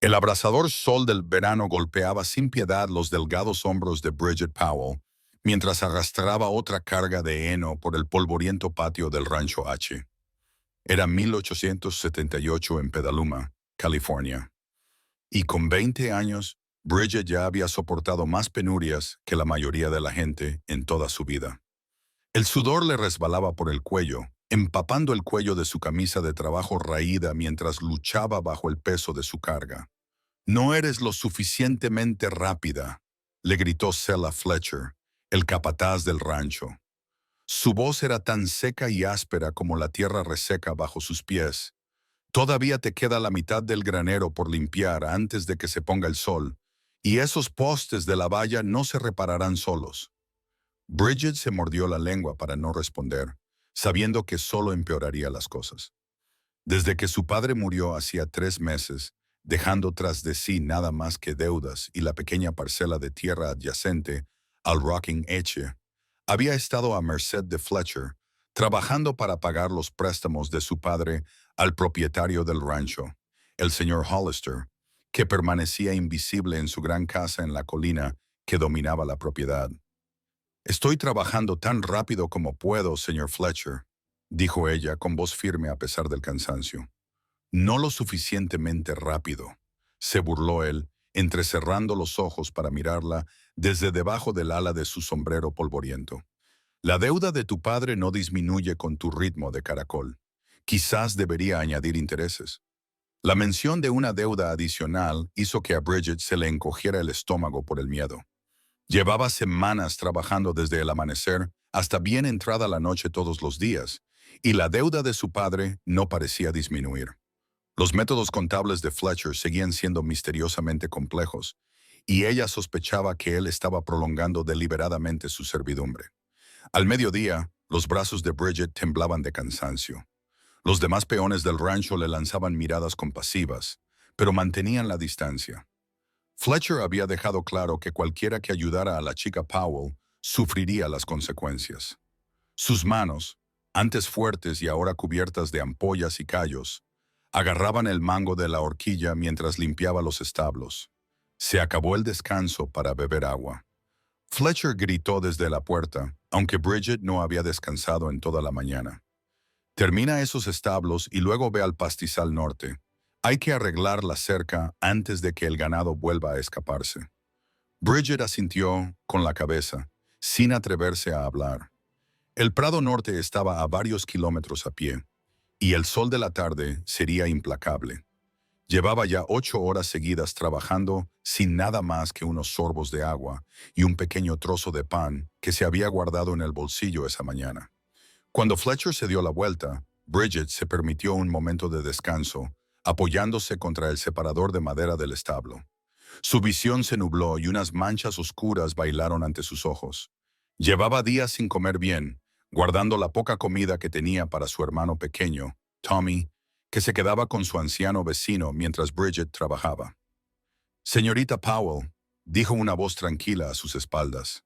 El abrasador sol del verano golpeaba sin piedad los delgados hombros de Bridget Powell, mientras arrastraba otra carga de heno por el polvoriento patio del Rancho H. Era 1878 en Petaluma, California. Y con 20 años, Bridget ya había soportado más penurias que la mayoría de la gente en toda su vida. El sudor le resbalaba por el cuello, empapando el cuello de su camisa de trabajo raída mientras luchaba bajo el peso de su carga. «No eres lo suficientemente rápida», le gritó Selah Fletcher, el capataz del rancho. Su voz era tan seca y áspera como la tierra reseca bajo sus pies. «Todavía te queda la mitad del granero por limpiar antes de que se ponga el sol, y esos postes de la valla no se repararán solos». Bridget se mordió la lengua para no responder, sabiendo que solo empeoraría las cosas. Desde que su padre murió hacía 3 meses, dejando tras de sí nada más que deudas y la pequeña parcela de tierra adyacente al Rocking H, había estado a merced de Fletcher, trabajando para pagar los préstamos de su padre al propietario del rancho, el señor Hollister, que permanecía invisible en su gran casa en la colina que dominaba la propiedad. «Estoy trabajando tan rápido como puedo, señor Fletcher», dijo ella con voz firme a pesar del cansancio. «No lo suficientemente rápido», se burló él, entrecerrando los ojos para mirarla desde debajo del ala de su sombrero polvoriento. «La deuda de tu padre no disminuye con tu ritmo de caracol. Quizás debería añadir intereses». La mención de una deuda adicional hizo que a Bridget se le encogiera el estómago por el miedo. Llevaba semanas trabajando desde el amanecer hasta bien entrada la noche todos los días, y la deuda de su padre no parecía disminuir. Los métodos contables de Fletcher seguían siendo misteriosamente complejos, y ella sospechaba que él estaba prolongando deliberadamente su servidumbre. Al mediodía, los brazos de Bridget temblaban de cansancio. Los demás peones del rancho le lanzaban miradas compasivas, pero mantenían la distancia. Fletcher había dejado claro que cualquiera que ayudara a la chica Powell sufriría las consecuencias. Sus manos, antes fuertes y ahora cubiertas de ampollas y callos, agarraban el mango de la horquilla mientras limpiaba los establos. Se acabó el descanso para beber agua. Fletcher gritó desde la puerta, aunque Bridget no había descansado en toda la mañana. «Termina esos establos y luego ve al pastizal norte. Hay que arreglar la cerca antes de que el ganado vuelva a escaparse». Bridget asintió con la cabeza, sin atreverse a hablar. El Prado Norte estaba a varios kilómetros a pie, y el sol de la tarde sería implacable. Llevaba ya 8 horas seguidas trabajando sin nada más que unos sorbos de agua y un pequeño trozo de pan que se había guardado en el bolsillo esa mañana. Cuando Fletcher se dio la vuelta, Bridget se permitió un momento de descanso, apoyándose contra el separador de madera del establo. Su visión se nubló y unas manchas oscuras bailaron ante sus ojos. Llevaba días sin comer bien, guardando la poca comida que tenía para su hermano pequeño, Tommy, que se quedaba con su anciano vecino mientras Bridget trabajaba. «Señorita Powell», dijo una voz tranquila a sus espaldas.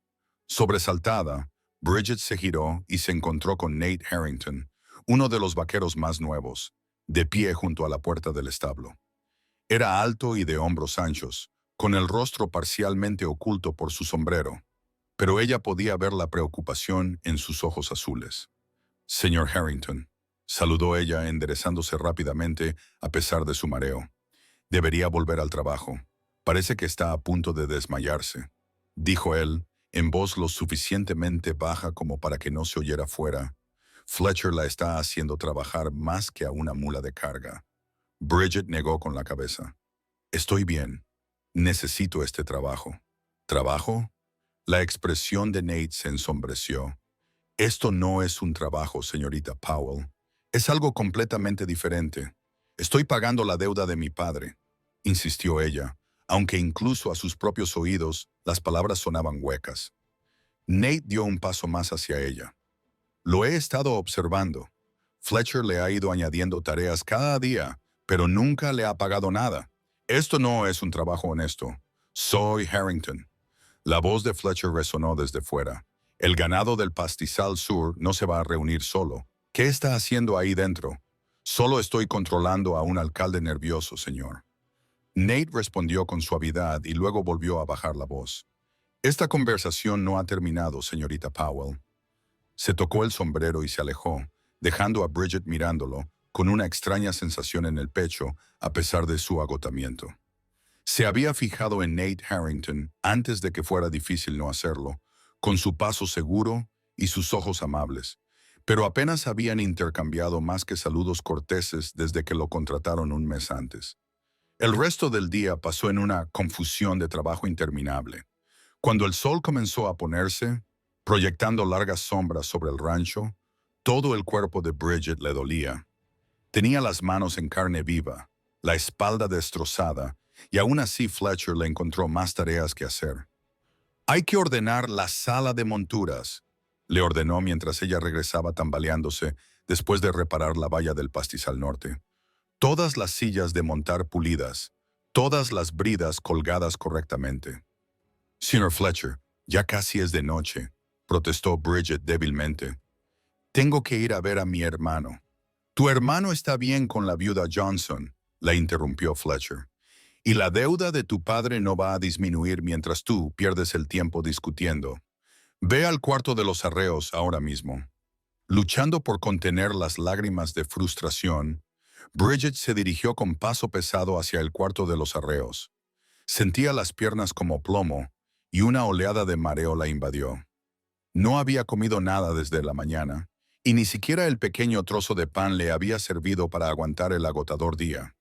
Sobresaltada, Bridget se giró y se encontró con Nate Harrington, uno de los vaqueros más nuevos, de pie junto a la puerta del establo. Era alto y de hombros anchos, con el rostro parcialmente oculto por su sombrero, pero ella podía ver la preocupación en sus ojos azules. «Señor Harrington», saludó ella enderezándose rápidamente a pesar de su mareo. «Debería volver al trabajo. Parece que está a punto de desmayarse», dijo él, en voz lo suficientemente baja como para que no se oyera fuera. «Fletcher la está haciendo trabajar más que a una mula de carga». Bridget negó con la cabeza. «Estoy bien. Necesito este trabajo». «¿Trabajo?». La expresión de Nate se ensombreció. «Esto no es un trabajo, señorita Powell. Es algo completamente diferente. Estoy pagando la deuda de mi padre», insistió ella, aunque incluso a sus propios oídos las palabras sonaban huecas. Nate dio un paso más hacia ella. «Lo he estado observando. Fletcher le ha ido añadiendo tareas cada día, pero nunca le ha pagado nada. Esto no es un trabajo honesto. Soy Harrington». La voz de Fletcher resonó desde fuera. «El ganado del pastizal sur no se va a reunir solo. ¿Qué está haciendo ahí dentro?». «Solo estoy controlando a un alcalde nervioso, señor». Nate respondió con suavidad y luego volvió a bajar la voz. Esta conversación no ha terminado, señorita Powell. Se tocó el sombrero y se alejó, dejando a Bridget mirándolo, con una extraña sensación en el pecho, a pesar de su agotamiento. Se había fijado en Nate Harrington antes de que fuera difícil no hacerlo, con su paso seguro y sus ojos amables, pero apenas habían intercambiado más que saludos corteses desde que lo contrataron un mes antes. El resto del día pasó en una confusión de trabajo interminable. Cuando el sol comenzó a ponerse, proyectando largas sombras sobre el rancho, todo el cuerpo de Bridget le dolía. Tenía las manos en carne viva, la espalda destrozada, y aún así Fletcher le encontró más tareas que hacer. «Hay que ordenar la sala de monturas», le ordenó mientras ella regresaba tambaleándose después de reparar la valla del pastizal norte. «Todas las sillas de montar pulidas, todas las bridas colgadas correctamente». «Señor Fletcher, ya casi es de noche», protestó Bridget débilmente. «Tengo que ir a ver a mi hermano». «Tu hermano está bien con la viuda Johnson», la interrumpió Fletcher. «Y la deuda de tu padre no va a disminuir mientras tú pierdes el tiempo discutiendo. Ve al cuarto de los arreos ahora mismo». Luchando por contener las lágrimas de frustración, Bridget se dirigió con paso pesado hacia el cuarto de los arreos. Sentía las piernas como plomo y una oleada de mareo la invadió. No había comido nada desde la mañana, y ni siquiera el pequeño trozo de pan le había servido para aguantar el agotador día.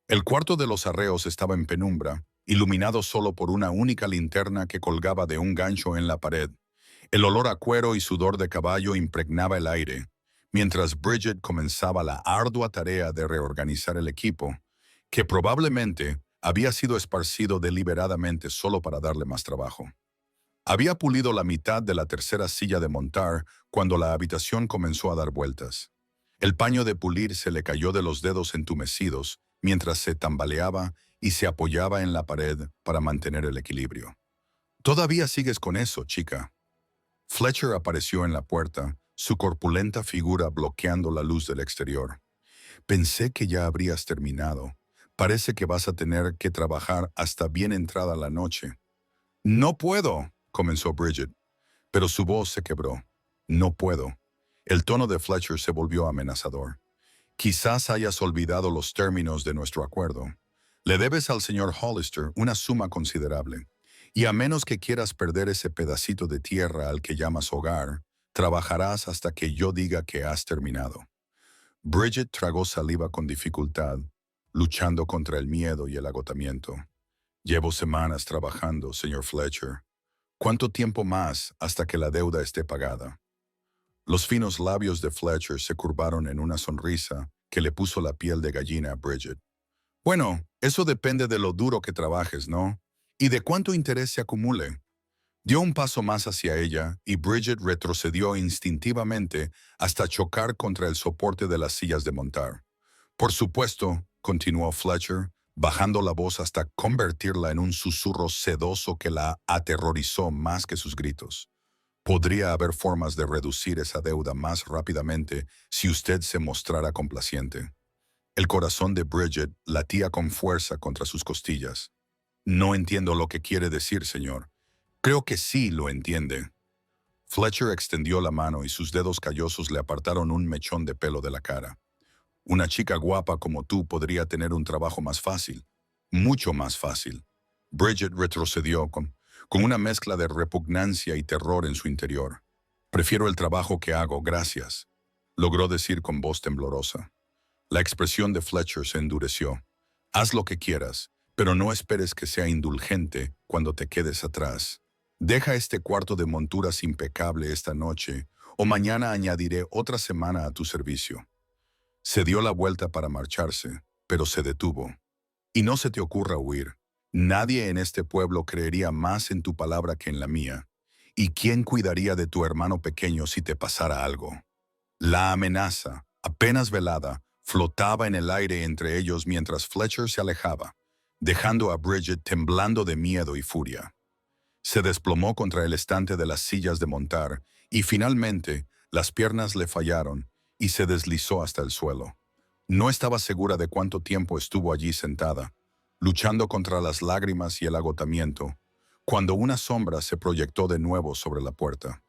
El cuarto de los arreos estaba en penumbra, iluminado solo por una única linterna que colgaba de un gancho en la pared. El olor a cuero y sudor de caballo impregnaba el aire, mientras Bridget comenzaba la ardua tarea de reorganizar el equipo, que probablemente había sido esparcido deliberadamente solo para darle más trabajo. Había pulido la mitad de la tercera silla de montar cuando la habitación comenzó a dar vueltas. El paño de pulir se le cayó de los dedos entumecidos mientras se tambaleaba y se apoyaba en la pared para mantener el equilibrio. «Todavía sigues con eso, chica». Fletcher apareció en la puerta, su corpulenta figura bloqueando la luz del exterior. «Pensé que ya habrías terminado. Parece que vas a tener que trabajar hasta bien entrada la noche». «No puedo», comenzó Bridget, pero su voz se quebró. «No puedo». El tono de Fletcher se volvió amenazador. «Quizás hayas olvidado los términos de nuestro acuerdo. Le debes al señor Hollister una suma considerable, y a menos que quieras perder ese pedacito de tierra al que llamas hogar, trabajarás hasta que yo diga que has terminado». Bridget tragó saliva con dificultad, luchando contra el miedo y el agotamiento. «Llevo semanas trabajando, señor Fletcher. ¿Cuánto tiempo más hasta que la deuda esté pagada?» Los finos labios de Fletcher se curvaron en una sonrisa que le puso la piel de gallina a Bridget. «Bueno, eso depende de lo duro que trabajes, ¿no? Y de cuánto interés se acumule». Dio un paso más hacia ella y Bridget retrocedió instintivamente hasta chocar contra el soporte de las sillas de montar. «Por supuesto», continuó Fletcher, bajando la voz hasta convertirla en un susurro sedoso que la aterrorizó más que sus gritos. «Podría haber formas de reducir esa deuda más rápidamente si usted se mostrara complaciente». El corazón de Bridget latía con fuerza contra sus costillas. «No entiendo lo que quiere decir, señor». «Creo que sí lo entiende». Fletcher extendió la mano y sus dedos callosos le apartaron un mechón de pelo de la cara. «Una chica guapa como tú podría tener un trabajo más fácil. Mucho más fácil». Bridget retrocedió con una mezcla de repugnancia y terror en su interior. «Prefiero el trabajo que hago, gracias», logró decir con voz temblorosa. La expresión de Fletcher se endureció. «Haz lo que quieras, pero no esperes que sea indulgente cuando te quedes atrás. Deja este cuarto de monturas impecable esta noche, o mañana añadiré otra semana a tu servicio». Se dio la vuelta para marcharse, pero se detuvo. «Y no se te ocurra huir. Nadie en este pueblo creería más en tu palabra que en la mía. ¿Y quién cuidaría de tu hermano pequeño si te pasara algo?» La amenaza, apenas velada, flotaba en el aire entre ellos mientras Fletcher se alejaba, dejando a Bridget temblando de miedo y furia. Se desplomó contra el estante de las sillas de montar y finalmente las piernas le fallaron y se deslizó hasta el suelo. No estaba segura de cuánto tiempo estuvo allí sentada. luchando contra las lágrimas y el agotamiento, cuando una sombra se proyectó de nuevo sobre la puerta.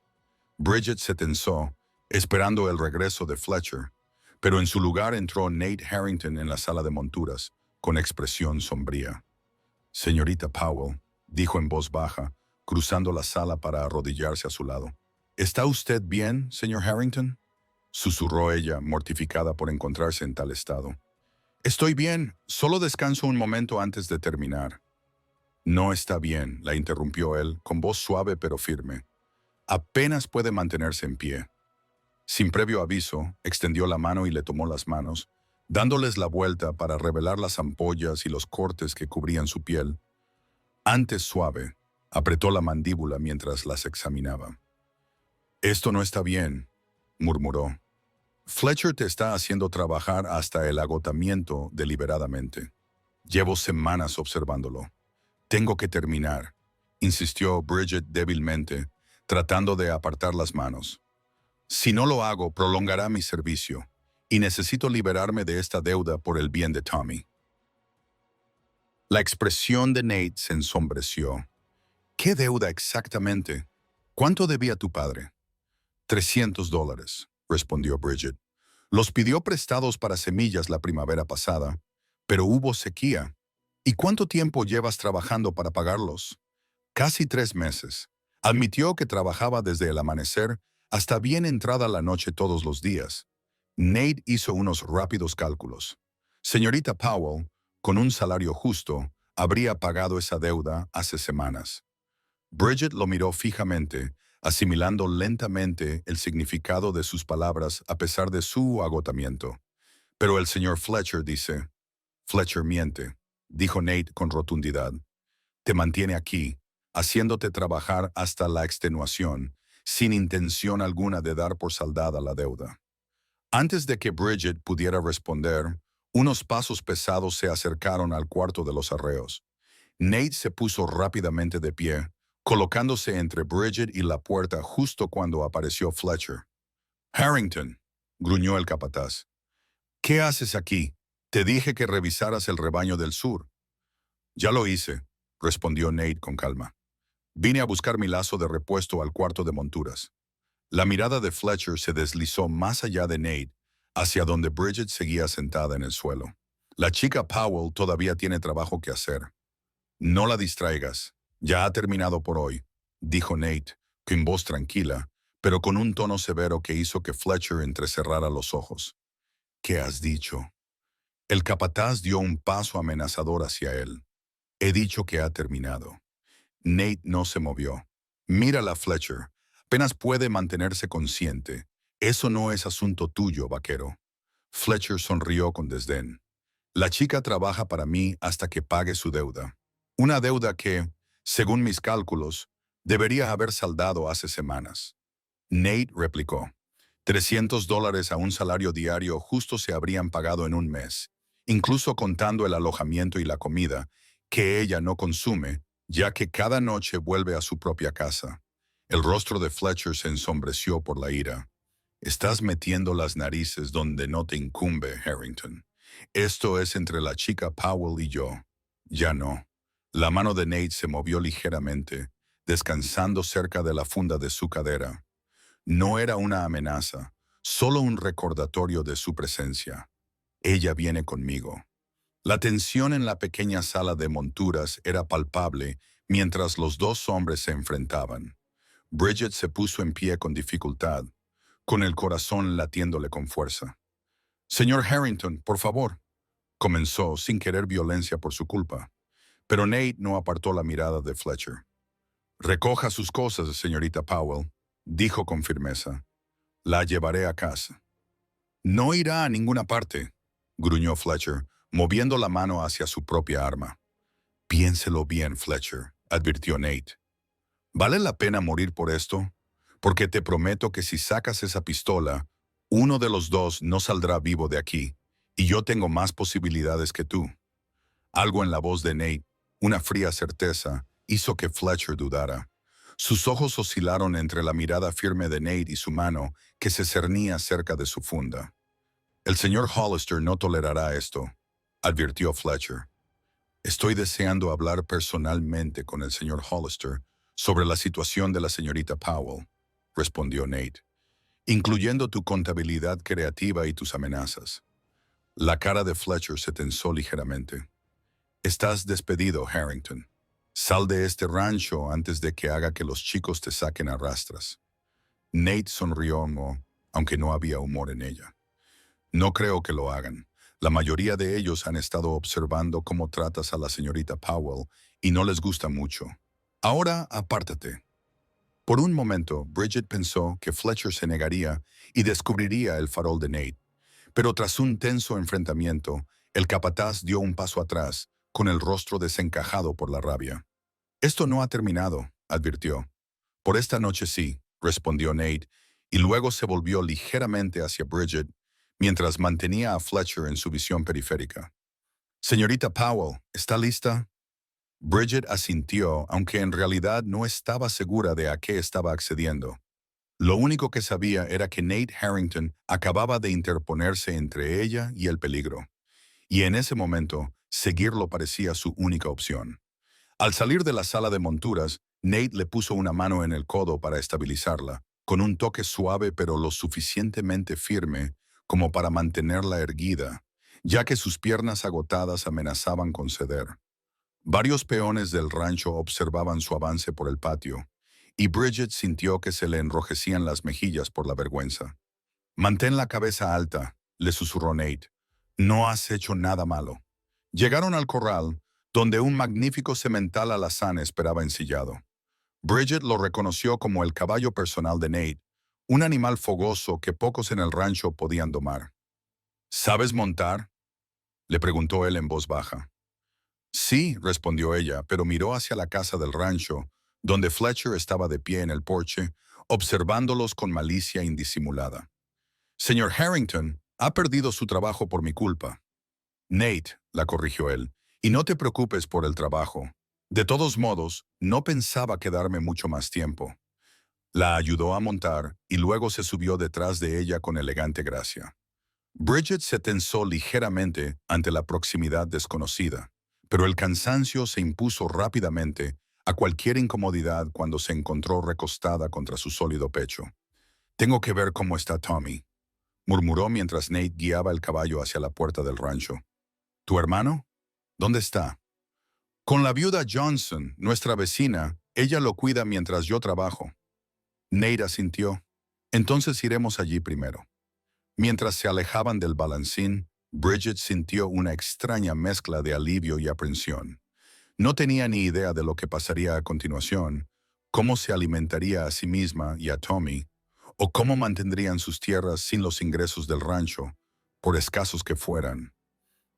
Bridget se tensó, esperando el regreso de Fletcher, pero en su lugar entró Nate Harrington en la sala de monturas, con expresión sombría. «Señorita Powell», dijo en voz baja, cruzando la sala para arrodillarse a su lado. «¿Está usted bien, señor Harrington?», susurró ella, mortificada por encontrarse en tal estado. «Estoy bien, solo descanso un momento antes de terminar». «No está bien», la interrumpió él, con voz suave pero firme. «Apenas puede mantenerse en pie». Sin previo aviso, extendió la mano y le tomó las manos, dándoles la vuelta para revelar las ampollas y los cortes que cubrían su piel. Antes suave, apretó la mandíbula mientras las examinaba. «Esto no está bien», murmuró. «Fletcher te está haciendo trabajar hasta el agotamiento deliberadamente. Llevo semanas observándolo. Tengo que terminar», insistió Bridget débilmente, tratando de apartar las manos. «Si no lo hago, prolongará mi servicio, y necesito liberarme de esta deuda por el bien de Tommy». La expresión de Nate se ensombreció. «¿Qué deuda exactamente? ¿Cuánto debía tu padre?» $300, respondió Bridget. «Los pidió prestados para semillas la primavera pasada, pero hubo sequía. ¿Y cuánto tiempo llevas trabajando para pagarlos?» «Casi 3 meses». Admitió que trabajaba desde el amanecer hasta bien entrada la noche todos los días. Nate hizo unos rápidos cálculos. Señorita Powell, con un salario justo, habría pagado esa deuda hace semanas. Bridget lo miró fijamente, asimilando lentamente el significado de sus palabras a pesar de su agotamiento. «Pero el señor Fletcher dice...» «Fletcher miente», dijo Nate con rotundidad. «Te mantiene aquí, haciéndote trabajar hasta la extenuación, sin intención alguna de dar por saldada la deuda». Antes de que Bridget pudiera responder, unos pasos pesados se acercaron al cuarto de los arreos. Nate se puso rápidamente de pie, colocándose entre Bridget y la puerta justo cuando apareció Fletcher. «Harrington», gruñó el capataz. «¿Qué haces aquí? Te dije que revisaras el rebaño del sur». «Ya lo hice», respondió Nate con calma. «Vine a buscar mi lazo de repuesto al cuarto de monturas». La mirada de Fletcher se deslizó más allá de Nate, hacia donde Bridget seguía sentada en el suelo. «La chica Powell todavía tiene trabajo que hacer. No la distraigas. Ya ha terminado por hoy», dijo Nate, con voz tranquila, pero con un tono severo que hizo que Fletcher entrecerrara los ojos. «¿Qué has dicho?» El capataz dio un paso amenazador hacia él. «He dicho que ha terminado». Nate no se movió. «Mírala, Fletcher. Apenas puede mantenerse consciente. Eso no es asunto tuyo, vaquero». Fletcher sonrió con desdén. «La chica trabaja para mí hasta que pague su deuda. Una deuda que, según mis cálculos, debería haber saldado hace semanas». Nate replicó. $300 a un salario diario justo se habrían pagado en un mes, incluso contando el alojamiento y la comida, que ella no consume, ya que cada noche vuelve a su propia casa. El rostro de Fletcher se ensombreció por la ira. «Estás metiendo las narices donde no te incumbe, Harrington. Esto es entre la chica Powell y yo». «Ya no». La mano de Nate se movió ligeramente, descansando cerca de la funda de su cadera. No era una amenaza, solo un recordatorio de su presencia. «Ella viene conmigo». La tensión en la pequeña sala de monturas era palpable mientras los dos hombres se enfrentaban. Bridget se puso en pie con dificultad, con el corazón latiéndole con fuerza. «Señor Harrington, por favor», comenzó sin querer violencia por su culpa. Pero Nate no apartó la mirada de Fletcher. «Recoja sus cosas, señorita Powell», dijo con firmeza. «La llevaré a casa». «No irá a ninguna parte», gruñó Fletcher, moviendo la mano hacia su propia arma. «Piénselo bien, Fletcher», advirtió Nate. «¿Vale la pena morir por esto? Porque te prometo que si sacas esa pistola, uno de los dos no saldrá vivo de aquí, y yo tengo más posibilidades que tú». Algo en la voz de Nate, una fría certeza, hizo que Fletcher dudara. Sus ojos oscilaron entre la mirada firme de Nate y su mano, que se cernía cerca de su funda. «El señor Hollister no tolerará esto», advirtió Fletcher. Estoy deseando hablar personalmente con el señor Hollister sobre la situación de la señorita Powell, respondió Nate, incluyendo tu contabilidad creativa y tus amenazas. La cara de Fletcher se tensó ligeramente. Estás despedido, Harrington. Sal de este rancho antes de que haga que los chicos te saquen a rastras. Nate sonrió, aunque no había humor en ella. No creo que lo hagan. La mayoría de ellos han estado observando cómo tratas a la señorita Powell y no les gusta mucho. Ahora, apártate. Por un momento, Bridget pensó que Fletcher se negaría y descubriría el farol de Nate. Pero tras un tenso enfrentamiento, el capataz dio un paso atrás, con el rostro desencajado por la rabia. Esto no ha terminado, advirtió. Por esta noche sí, respondió Nate, y luego se volvió ligeramente hacia Bridget, mientras mantenía a Fletcher en su visión periférica. Señorita Powell, ¿está lista? Bridget asintió, aunque en realidad no estaba segura de a qué estaba accediendo. Lo único que sabía era que Nate Harrington acababa de interponerse entre ella y el peligro, y en ese momento, seguirlo parecía su única opción. Al salir de la sala de monturas, Nate le puso una mano en el codo para estabilizarla, con un toque suave pero lo suficientemente firme como para mantenerla erguida, ya que sus piernas agotadas amenazaban con ceder. Varios peones del rancho observaban su avance por el patio, y Bridget sintió que se le enrojecían las mejillas por la vergüenza. «Mantén la cabeza alta», le susurró Nate. «No has hecho nada malo». Llegaron al corral, donde un magnífico semental alazán esperaba ensillado. Bridget lo reconoció como el caballo personal de Nate, un animal fogoso que pocos en el rancho podían domar. «¿Sabes montar?», le preguntó él en voz baja. «Sí», respondió ella, pero miró hacia la casa del rancho, donde Fletcher estaba de pie en el porche, observándolos con malicia indisimulada. «Señor Harrington, ha perdido su trabajo por mi culpa». «Nate», la corrigió él, «y no te preocupes por el trabajo. De todos modos, no pensaba quedarme mucho más tiempo». La ayudó a montar y luego se subió detrás de ella con elegante gracia. Bridget se tensó ligeramente ante la proximidad desconocida, pero el cansancio se impuso rápidamente a cualquier incomodidad cuando se encontró recostada contra su sólido pecho. «Tengo que ver cómo está Tommy», murmuró mientras Nate guiaba el caballo hacia la puerta del rancho. «¿Tu hermano? ¿Dónde está?» «Con la viuda Johnson, nuestra vecina. Ella lo cuida mientras yo trabajo». Nate asintió. «Entonces iremos allí primero». Mientras se alejaban del balancín, Bridget sintió una extraña mezcla de alivio y aprensión. No tenía ni idea de lo que pasaría a continuación, cómo se alimentaría a sí misma y a Tommy, o cómo mantendrían sus tierras sin los ingresos del rancho, por escasos que fueran.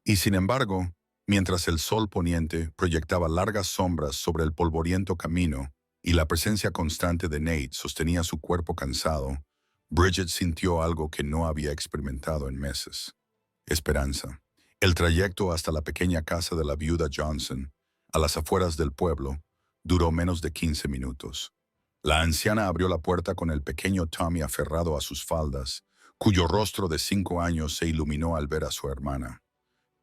Y sin embargo, mientras el sol poniente proyectaba largas sombras sobre el polvoriento camino y la presencia constante de Nate sostenía su cuerpo cansado, Bridget sintió algo que no había experimentado en meses: esperanza. El trayecto hasta la pequeña casa de la viuda Johnson, a las afueras del pueblo, duró menos de 15 minutos. La anciana abrió la puerta con el pequeño Tommy aferrado a sus faldas, cuyo rostro de 5 años se iluminó al ver a su hermana.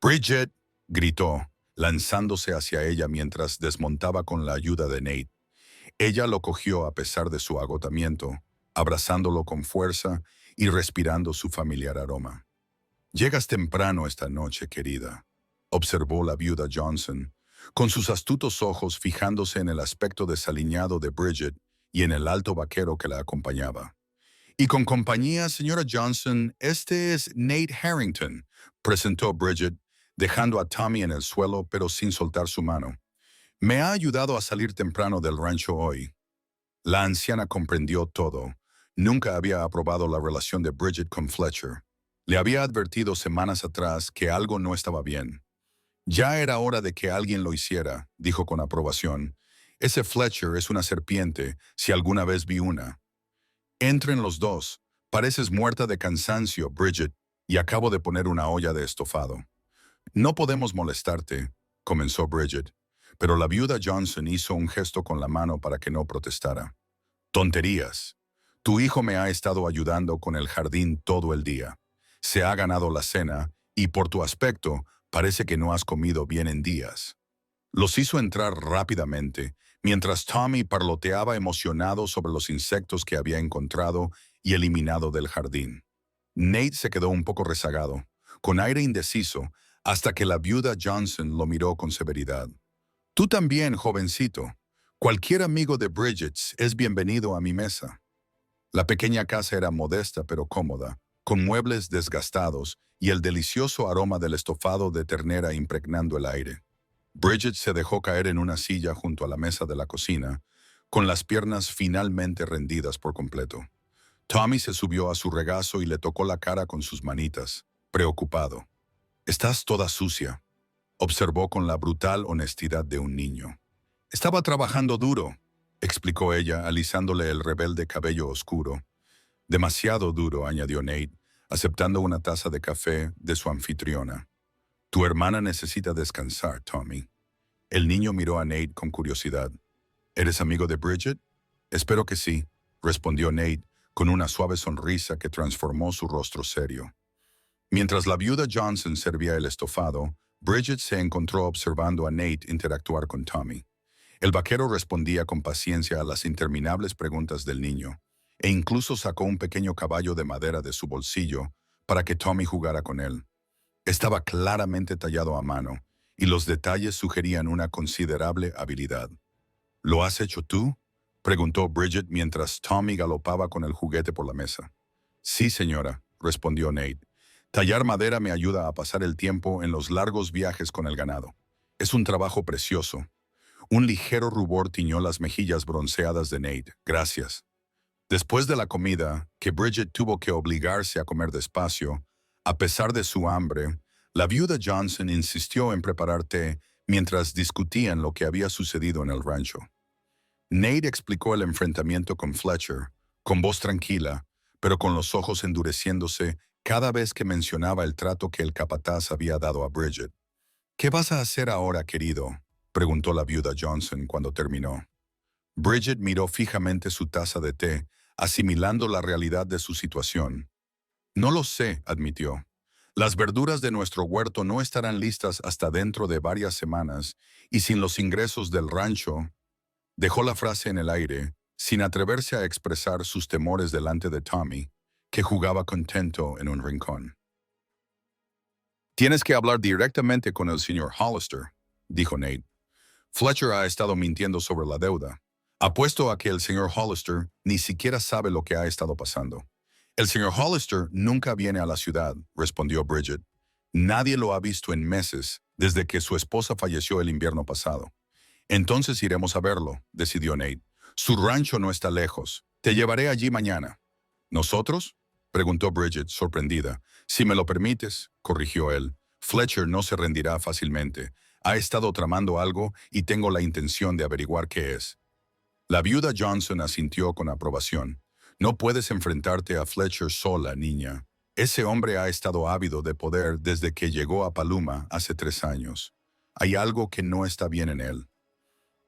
«Bridget», gritó, lanzándose hacia ella mientras desmontaba con la ayuda de Nate. Ella lo cogió a pesar de su agotamiento, abrazándolo con fuerza y respirando su familiar aroma. «Llegas temprano esta noche, querida», observó la viuda Johnson, con sus astutos ojos fijándose en el aspecto desaliñado de Bridget y en el alto vaquero que la acompañaba. «Y con compañía, señora Johnson, este es Nate Harrington», presentó Bridget, dejando a Tommy en el suelo pero sin soltar su mano. «Me ha ayudado a salir temprano del rancho hoy». La anciana comprendió todo. Nunca había aprobado la relación de Bridget con Fletcher. Le había advertido semanas atrás que algo no estaba bien. «Ya era hora de que alguien lo hiciera», dijo con aprobación. «Ese Fletcher es una serpiente, si alguna vez vi una». «Entren los dos. Pareces muerta de cansancio, Bridget, y acabo de poner una olla de estofado». «No podemos molestarte», comenzó Bridget, pero la viuda Johnson hizo un gesto con la mano para que no protestara. «Tonterías. Tu hijo me ha estado ayudando con el jardín todo el día. Se ha ganado la cena y por tu aspecto parece que no has comido bien en días». Los hizo entrar rápidamente, mientras Tommy parloteaba emocionado sobre los insectos que había encontrado y eliminado del jardín. Nate se quedó un poco rezagado, con aire indeciso, hasta que la viuda Johnson lo miró con severidad. Tú también, jovencito. Cualquier amigo de Bridget's es bienvenido a mi mesa. La pequeña casa era modesta pero cómoda, con muebles desgastados y el delicioso aroma del estofado de ternera impregnando el aire. Bridget se dejó caer en una silla junto a la mesa de la cocina, con las piernas finalmente rendidas por completo. Tommy se subió a su regazo y le tocó la cara con sus manitas, preocupado. «Estás toda sucia», observó con la brutal honestidad de un niño. «Estaba trabajando duro», explicó ella, alisándole el rebelde cabello oscuro. «Demasiado duro», añadió Nate, aceptando una taza de café de su anfitriona. «Tu hermana necesita descansar, Tommy». El niño miró a Nate con curiosidad. «¿Eres amigo de Bridget?» «Espero que sí», respondió Nate, con una suave sonrisa que transformó su rostro serio. Mientras la viuda Johnson servía el estofado, Bridget se encontró observando a Nate interactuar con Tommy. El vaquero respondía con paciencia a las interminables preguntas del niño, e incluso sacó un pequeño caballo de madera de su bolsillo para que Tommy jugara con él. Estaba claramente tallado a mano, y los detalles sugerían una considerable habilidad. «¿Lo has hecho tú?», preguntó Bridget mientras Tommy galopaba con el juguete por la mesa. «Sí, señora», respondió Nate. «Tallar madera me ayuda a pasar el tiempo en los largos viajes con el ganado. Es un trabajo precioso». Un ligero rubor tiñó las mejillas bronceadas de Nate. «Gracias». Después de la comida, que Bridget tuvo que obligarse a comer despacio, a pesar de su hambre, la viuda Johnson insistió en preparar té mientras discutían lo que había sucedido en el rancho. Nate explicó el enfrentamiento con Fletcher, con voz tranquila, pero con los ojos endureciéndose cada vez que mencionaba el trato que el capataz había dado a Bridget. «¿Qué vas a hacer ahora, querido?», preguntó la viuda Johnson cuando terminó. Bridget miró fijamente su taza de té, asimilando la realidad de su situación. «No lo sé», admitió. «Las verduras de nuestro huerto no estarán listas hasta dentro de varias semanas, y sin los ingresos del rancho». Dejó la frase en el aire, sin atreverse a expresar sus temores delante de Tommy, que jugaba contento en un rincón. «Tienes que hablar directamente con el señor Hollister», dijo Nate. «Fletcher ha estado mintiendo sobre la deuda. Apuesto a que el señor Hollister ni siquiera sabe lo que ha estado pasando». «El señor Hollister nunca viene a la ciudad», respondió Bridget. «Nadie lo ha visto en meses, desde que su esposa falleció el invierno pasado». «Entonces iremos a verlo», decidió Nate. «Su rancho no está lejos. Te llevaré allí mañana». «¿Nosotros?», preguntó Bridget, sorprendida. «Si me lo permites», corrigió él. «Fletcher no se rendirá fácilmente. Ha estado tramando algo y tengo la intención de averiguar qué es». La viuda Johnson asintió con aprobación. «No puedes enfrentarte a Fletcher sola, niña. Ese hombre ha estado ávido de poder desde que llegó a Paluma hace 3 años. Hay algo que no está bien en él».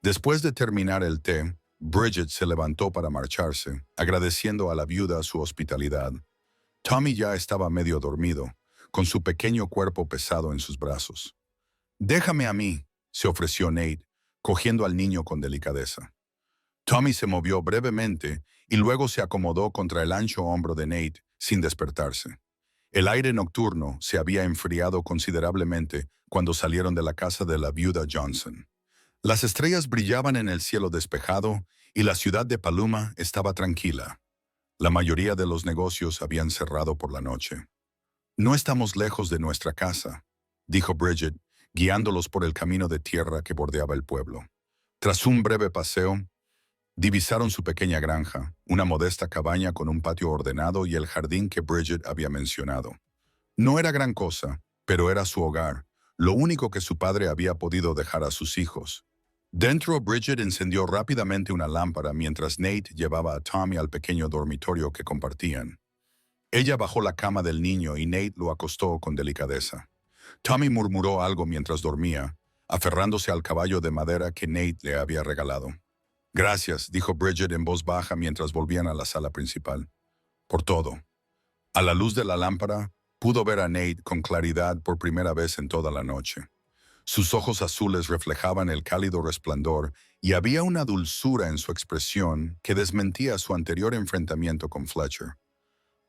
Después de terminar el té, Bridget se levantó para marcharse, agradeciendo a la viuda su hospitalidad. Tommy ya estaba medio dormido, con su pequeño cuerpo pesado en sus brazos. «Déjame a mí», se ofreció Nate, cogiendo al niño con delicadeza. Tommy se movió brevemente y luego se acomodó contra el ancho hombro de Nate sin despertarse. El aire nocturno se había enfriado considerablemente cuando salieron de la casa de la viuda Johnson. Las estrellas brillaban en el cielo despejado y la ciudad de Paluma estaba tranquila. La mayoría de los negocios habían cerrado por la noche. «No estamos lejos de nuestra casa», dijo Bridget, guiándolos por el camino de tierra que bordeaba el pueblo. Tras un breve paseo, divisaron su pequeña granja, una modesta cabaña con un patio ordenado y el jardín que Bridget había mencionado. No era gran cosa, pero era su hogar, lo único que su padre había podido dejar a sus hijos. Dentro, Bridget encendió rápidamente una lámpara mientras Nate llevaba a Tommy al pequeño dormitorio que compartían. Ella bajó la cama del niño y Nate lo acostó con delicadeza. Tommy murmuró algo mientras dormía, aferrándose al caballo de madera que Nate le había regalado. «Gracias», dijo Bridget en voz baja mientras volvían a la sala principal. «Por todo». A la luz de la lámpara, pudo ver a Nate con claridad por primera vez en toda la noche. Sus ojos azules reflejaban el cálido resplandor y había una dulzura en su expresión que desmentía su anterior enfrentamiento con Fletcher.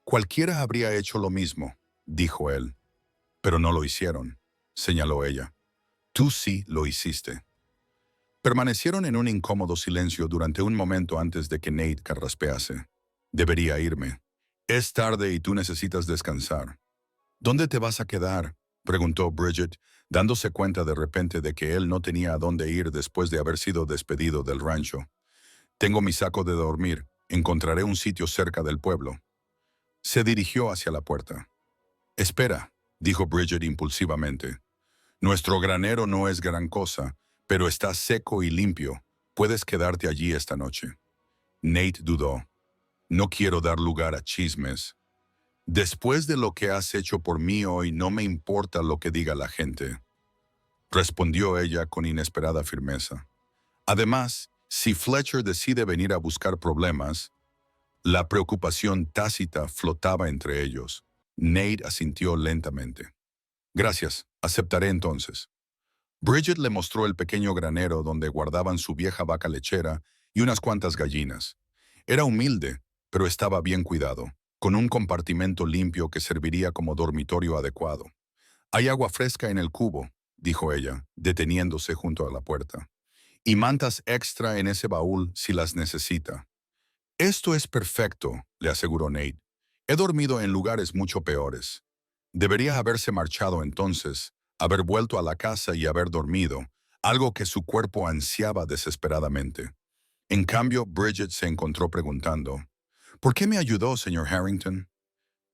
Cualquiera habría hecho lo mismo, dijo él. Pero no lo hicieron, señaló ella. Tú sí lo hiciste. Permanecieron en un incómodo silencio durante un momento antes de que Nate carraspease. Debería irme. Es tarde y tú necesitas descansar. ¿Dónde te vas a quedar?, preguntó Bridget, dándose cuenta de repente de que él no tenía a dónde ir después de haber sido despedido del rancho. Tengo mi saco de dormir. Encontraré un sitio cerca del pueblo. Se dirigió hacia la puerta. Espera, dijo Bridget impulsivamente. Nuestro granero no es gran cosa, pero está seco y limpio. Puedes quedarte allí esta noche. Nate dudó. No quiero dar lugar a chismes. Después de lo que has hecho por mí hoy, no me importa lo que diga la gente, respondió ella con inesperada firmeza. Además, si Fletcher decide venir a buscar problemas, la preocupación tácita flotaba entre ellos. Nate asintió lentamente. Gracias, aceptaré entonces. Bridget le mostró el pequeño granero donde guardaban su vieja vaca lechera y unas cuantas gallinas. Era humilde, pero estaba bien cuidado, con un compartimento limpio que serviría como dormitorio adecuado. Hay agua fresca en el cubo, dijo ella, deteniéndose junto a la puerta. Y mantas extra en ese baúl si las necesita. Esto es perfecto, le aseguró Nate. He dormido en lugares mucho peores. Debería haberse marchado entonces, haber vuelto a la casa y haber dormido, algo que su cuerpo ansiaba desesperadamente. En cambio, Bridget se encontró preguntando, ¿por qué me ayudó, señor Harrington?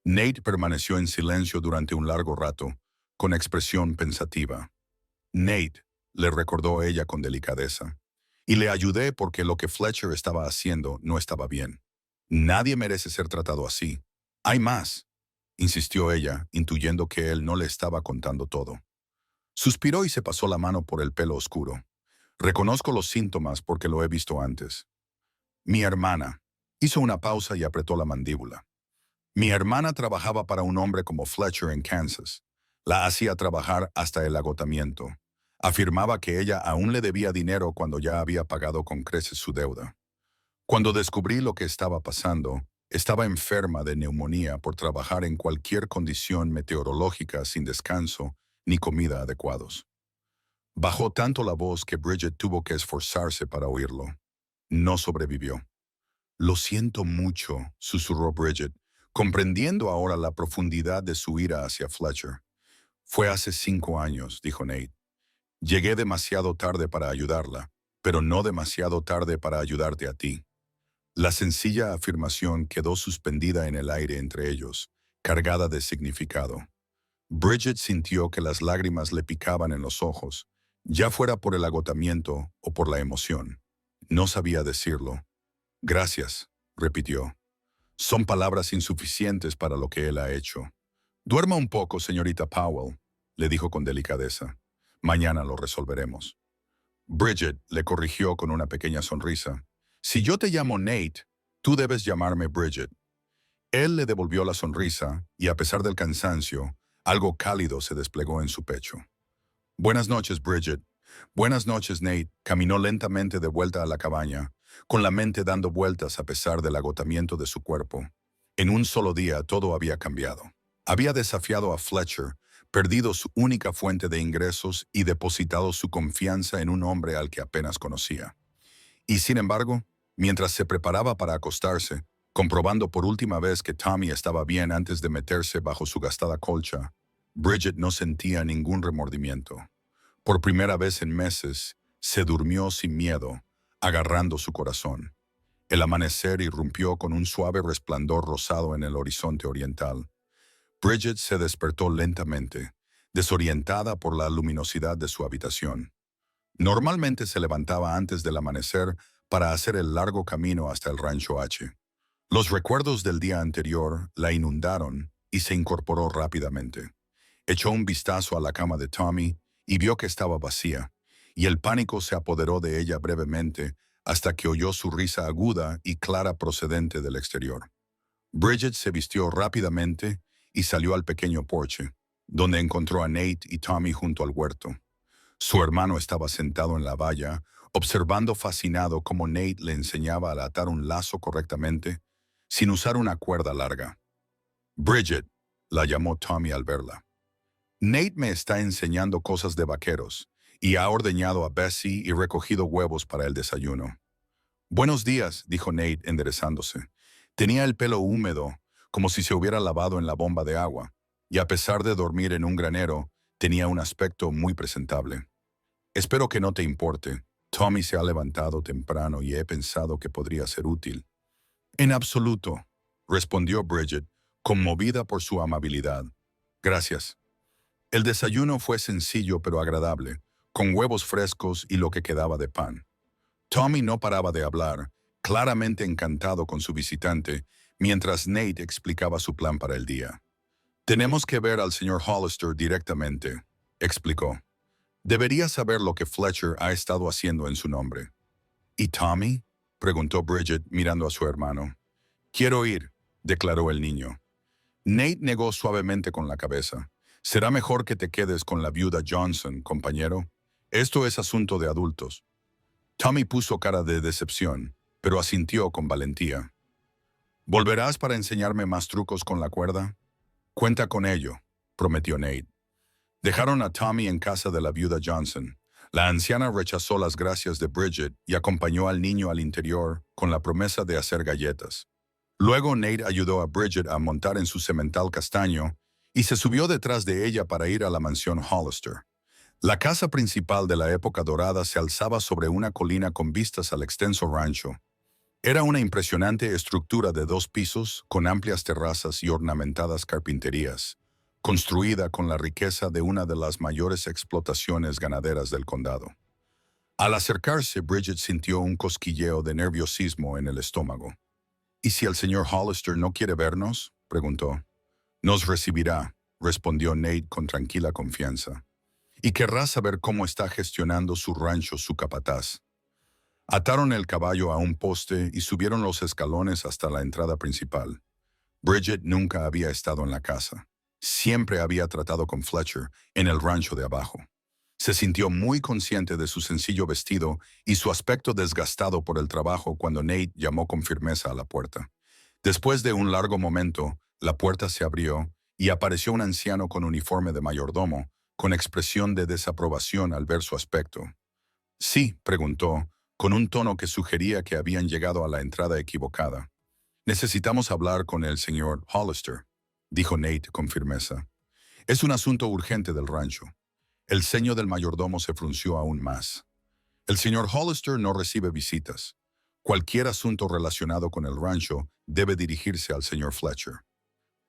Nate permaneció en silencio durante un largo rato, con expresión pensativa. Nate, le recordó ella con delicadeza, y le ayudé porque lo que Fletcher estaba haciendo no estaba bien. Nadie merece ser tratado así. Hay más, insistió ella, intuyendo que él no le estaba contando todo. Suspiró y se pasó la mano por el pelo oscuro. Reconozco los síntomas porque lo he visto antes. Mi hermana. Hizo una pausa y apretó la mandíbula. Mi hermana trabajaba para un hombre como Fletcher en Kansas. La hacía trabajar hasta el agotamiento. Afirmaba que ella aún le debía dinero cuando ya había pagado con creces su deuda. Cuando descubrí lo que estaba pasando, estaba enferma de neumonía por trabajar en cualquier condición meteorológica sin descanso ni comida adecuados. Bajó tanto la voz que Bridget tuvo que esforzarse para oírlo. No sobrevivió. Lo siento mucho, susurró Bridget, comprendiendo ahora la profundidad de su ira hacia Fletcher. Fue hace 5 años, dijo Nate. Llegué demasiado tarde para ayudarla, pero no demasiado tarde para ayudarte a ti. La sencilla afirmación quedó suspendida en el aire entre ellos, cargada de significado. Bridget sintió que las lágrimas le picaban en los ojos, ya fuera por el agotamiento o por la emoción. No sabía decirlo. Gracias, repitió. Son palabras insuficientes para lo que él ha hecho. Duerma un poco, señorita Powell, le dijo con delicadeza. Mañana lo resolveremos. Bridget le corrigió con una pequeña sonrisa. Si yo te llamo Nate, tú debes llamarme Bridget. Él le devolvió la sonrisa y, a pesar del cansancio, algo cálido se desplegó en su pecho. Buenas noches, Bridget. Buenas noches, Nate. Caminó lentamente de vuelta a la cabaña, con la mente dando vueltas a pesar del agotamiento de su cuerpo. En un solo día todo había cambiado. Había desafiado a Fletcher, perdido su única fuente de ingresos y depositado su confianza en un hombre al que apenas conocía. Y sin embargo, mientras se preparaba para acostarse, comprobando por última vez que Tommy estaba bien antes de meterse bajo su gastada colcha, Bridget no sentía ningún remordimiento. Por primera vez en meses, se durmió sin miedo, agarrando su corazón. El amanecer irrumpió con un suave resplandor rosado en el horizonte oriental. Bridget se despertó lentamente, desorientada por la luminosidad de su habitación. Normalmente se levantaba antes del amanecer para hacer el largo camino hasta el Rancho H. Los recuerdos del día anterior la inundaron y se incorporó rápidamente. Echó un vistazo a la cama de Tommy y vio que estaba vacía, y el pánico se apoderó de ella brevemente hasta que oyó su risa aguda y clara procedente del exterior. Bridget se vistió rápidamente y salió al pequeño porche, donde encontró a Nate y Tommy junto al huerto. Su hermano estaba sentado en la valla, observando fascinado cómo Nate le enseñaba a atar un lazo correctamente, sin usar una cuerda larga. Bridget, la llamó Tommy al verla. Nate me está enseñando cosas de vaqueros, y ha ordeñado a Bessie y recogido huevos para el desayuno. Buenos días, dijo Nate enderezándose. Tenía el pelo húmedo, como si se hubiera lavado en la bomba de agua, y a pesar de dormir en un granero, tenía un aspecto muy presentable. Espero que no te importe. Tommy se ha levantado temprano y he pensado que podría ser útil. En absoluto, respondió Bridget, conmovida por su amabilidad. Gracias. El desayuno fue sencillo pero agradable, con huevos frescos y lo que quedaba de pan. Tommy no paraba de hablar, claramente encantado con su visitante, mientras Nate explicaba su plan para el día. Tenemos que ver al señor Hollister directamente, explicó. Debería saber lo que Fletcher ha estado haciendo en su nombre. ¿Y Tommy? Preguntó Bridget mirando a su hermano. Quiero ir, declaró el niño. Nate negó suavemente con la cabeza. Será mejor que te quedes con la viuda Johnson, compañero. Esto es asunto de adultos. Tommy puso cara de decepción, pero asintió con valentía. ¿Volverás para enseñarme más trucos con la cuerda? Cuenta con ello, prometió Nate. Dejaron a Tommy en casa de la viuda Johnson. La anciana rechazó las gracias de Bridget y acompañó al niño al interior con la promesa de hacer galletas. Luego Nate ayudó a Bridget a montar en su semental castaño y se subió detrás de ella para ir a la mansión Hollister. La casa principal de la época dorada se alzaba sobre una colina con vistas al extenso rancho. Era una impresionante estructura de 2 pisos con amplias terrazas y ornamentadas carpinterías, construida con la riqueza de una de las mayores explotaciones ganaderas del condado. Al acercarse, Bridget sintió un cosquilleo de nerviosismo en el estómago. ¿Y si el señor Hollister no quiere vernos?, preguntó. Nos recibirá, respondió Nate con tranquila confianza. Y querrá saber cómo está gestionando su rancho su capataz. Ataron el caballo a un poste y subieron los escalones hasta la entrada principal. Bridget nunca había estado en la casa. Siempre había tratado con Fletcher en el rancho de abajo. Se sintió muy consciente de su sencillo vestido y su aspecto desgastado por el trabajo cuando Nate llamó con firmeza a la puerta. Después de un largo momento, la puerta se abrió y apareció un anciano con uniforme de mayordomo, con expresión de desaprobación al ver su aspecto. Sí, preguntó, con un tono que sugería que habían llegado a la entrada equivocada. Necesitamos hablar con el señor Hollister, dijo Nate con firmeza. Es un asunto urgente del rancho. El ceño del mayordomo se frunció aún más. El señor Hollister no recibe visitas. Cualquier asunto relacionado con el rancho debe dirigirse al señor Fletcher.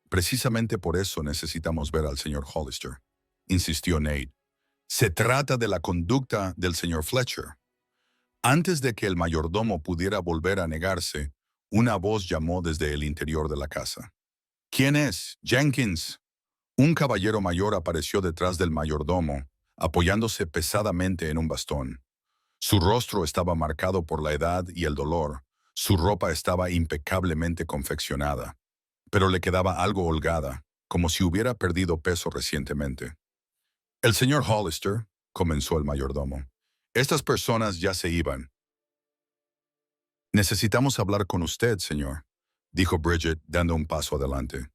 Precisamente por eso necesitamos ver al señor Hollister, insistió Nate. Se trata de la conducta del señor Fletcher. Antes de que el mayordomo pudiera volver a negarse, una voz llamó desde el interior de la casa. ¿Quién es? Jenkins. Un caballero mayor apareció detrás del mayordomo, apoyándose pesadamente en un bastón. Su rostro estaba marcado por la edad y el dolor. Su ropa estaba impecablemente confeccionada, pero le quedaba algo holgada, como si hubiera perdido peso recientemente. El señor Hollister, comenzó el mayordomo. Estas personas ya se iban. Necesitamos hablar con usted, señor, dijo Bridget dando un paso adelante.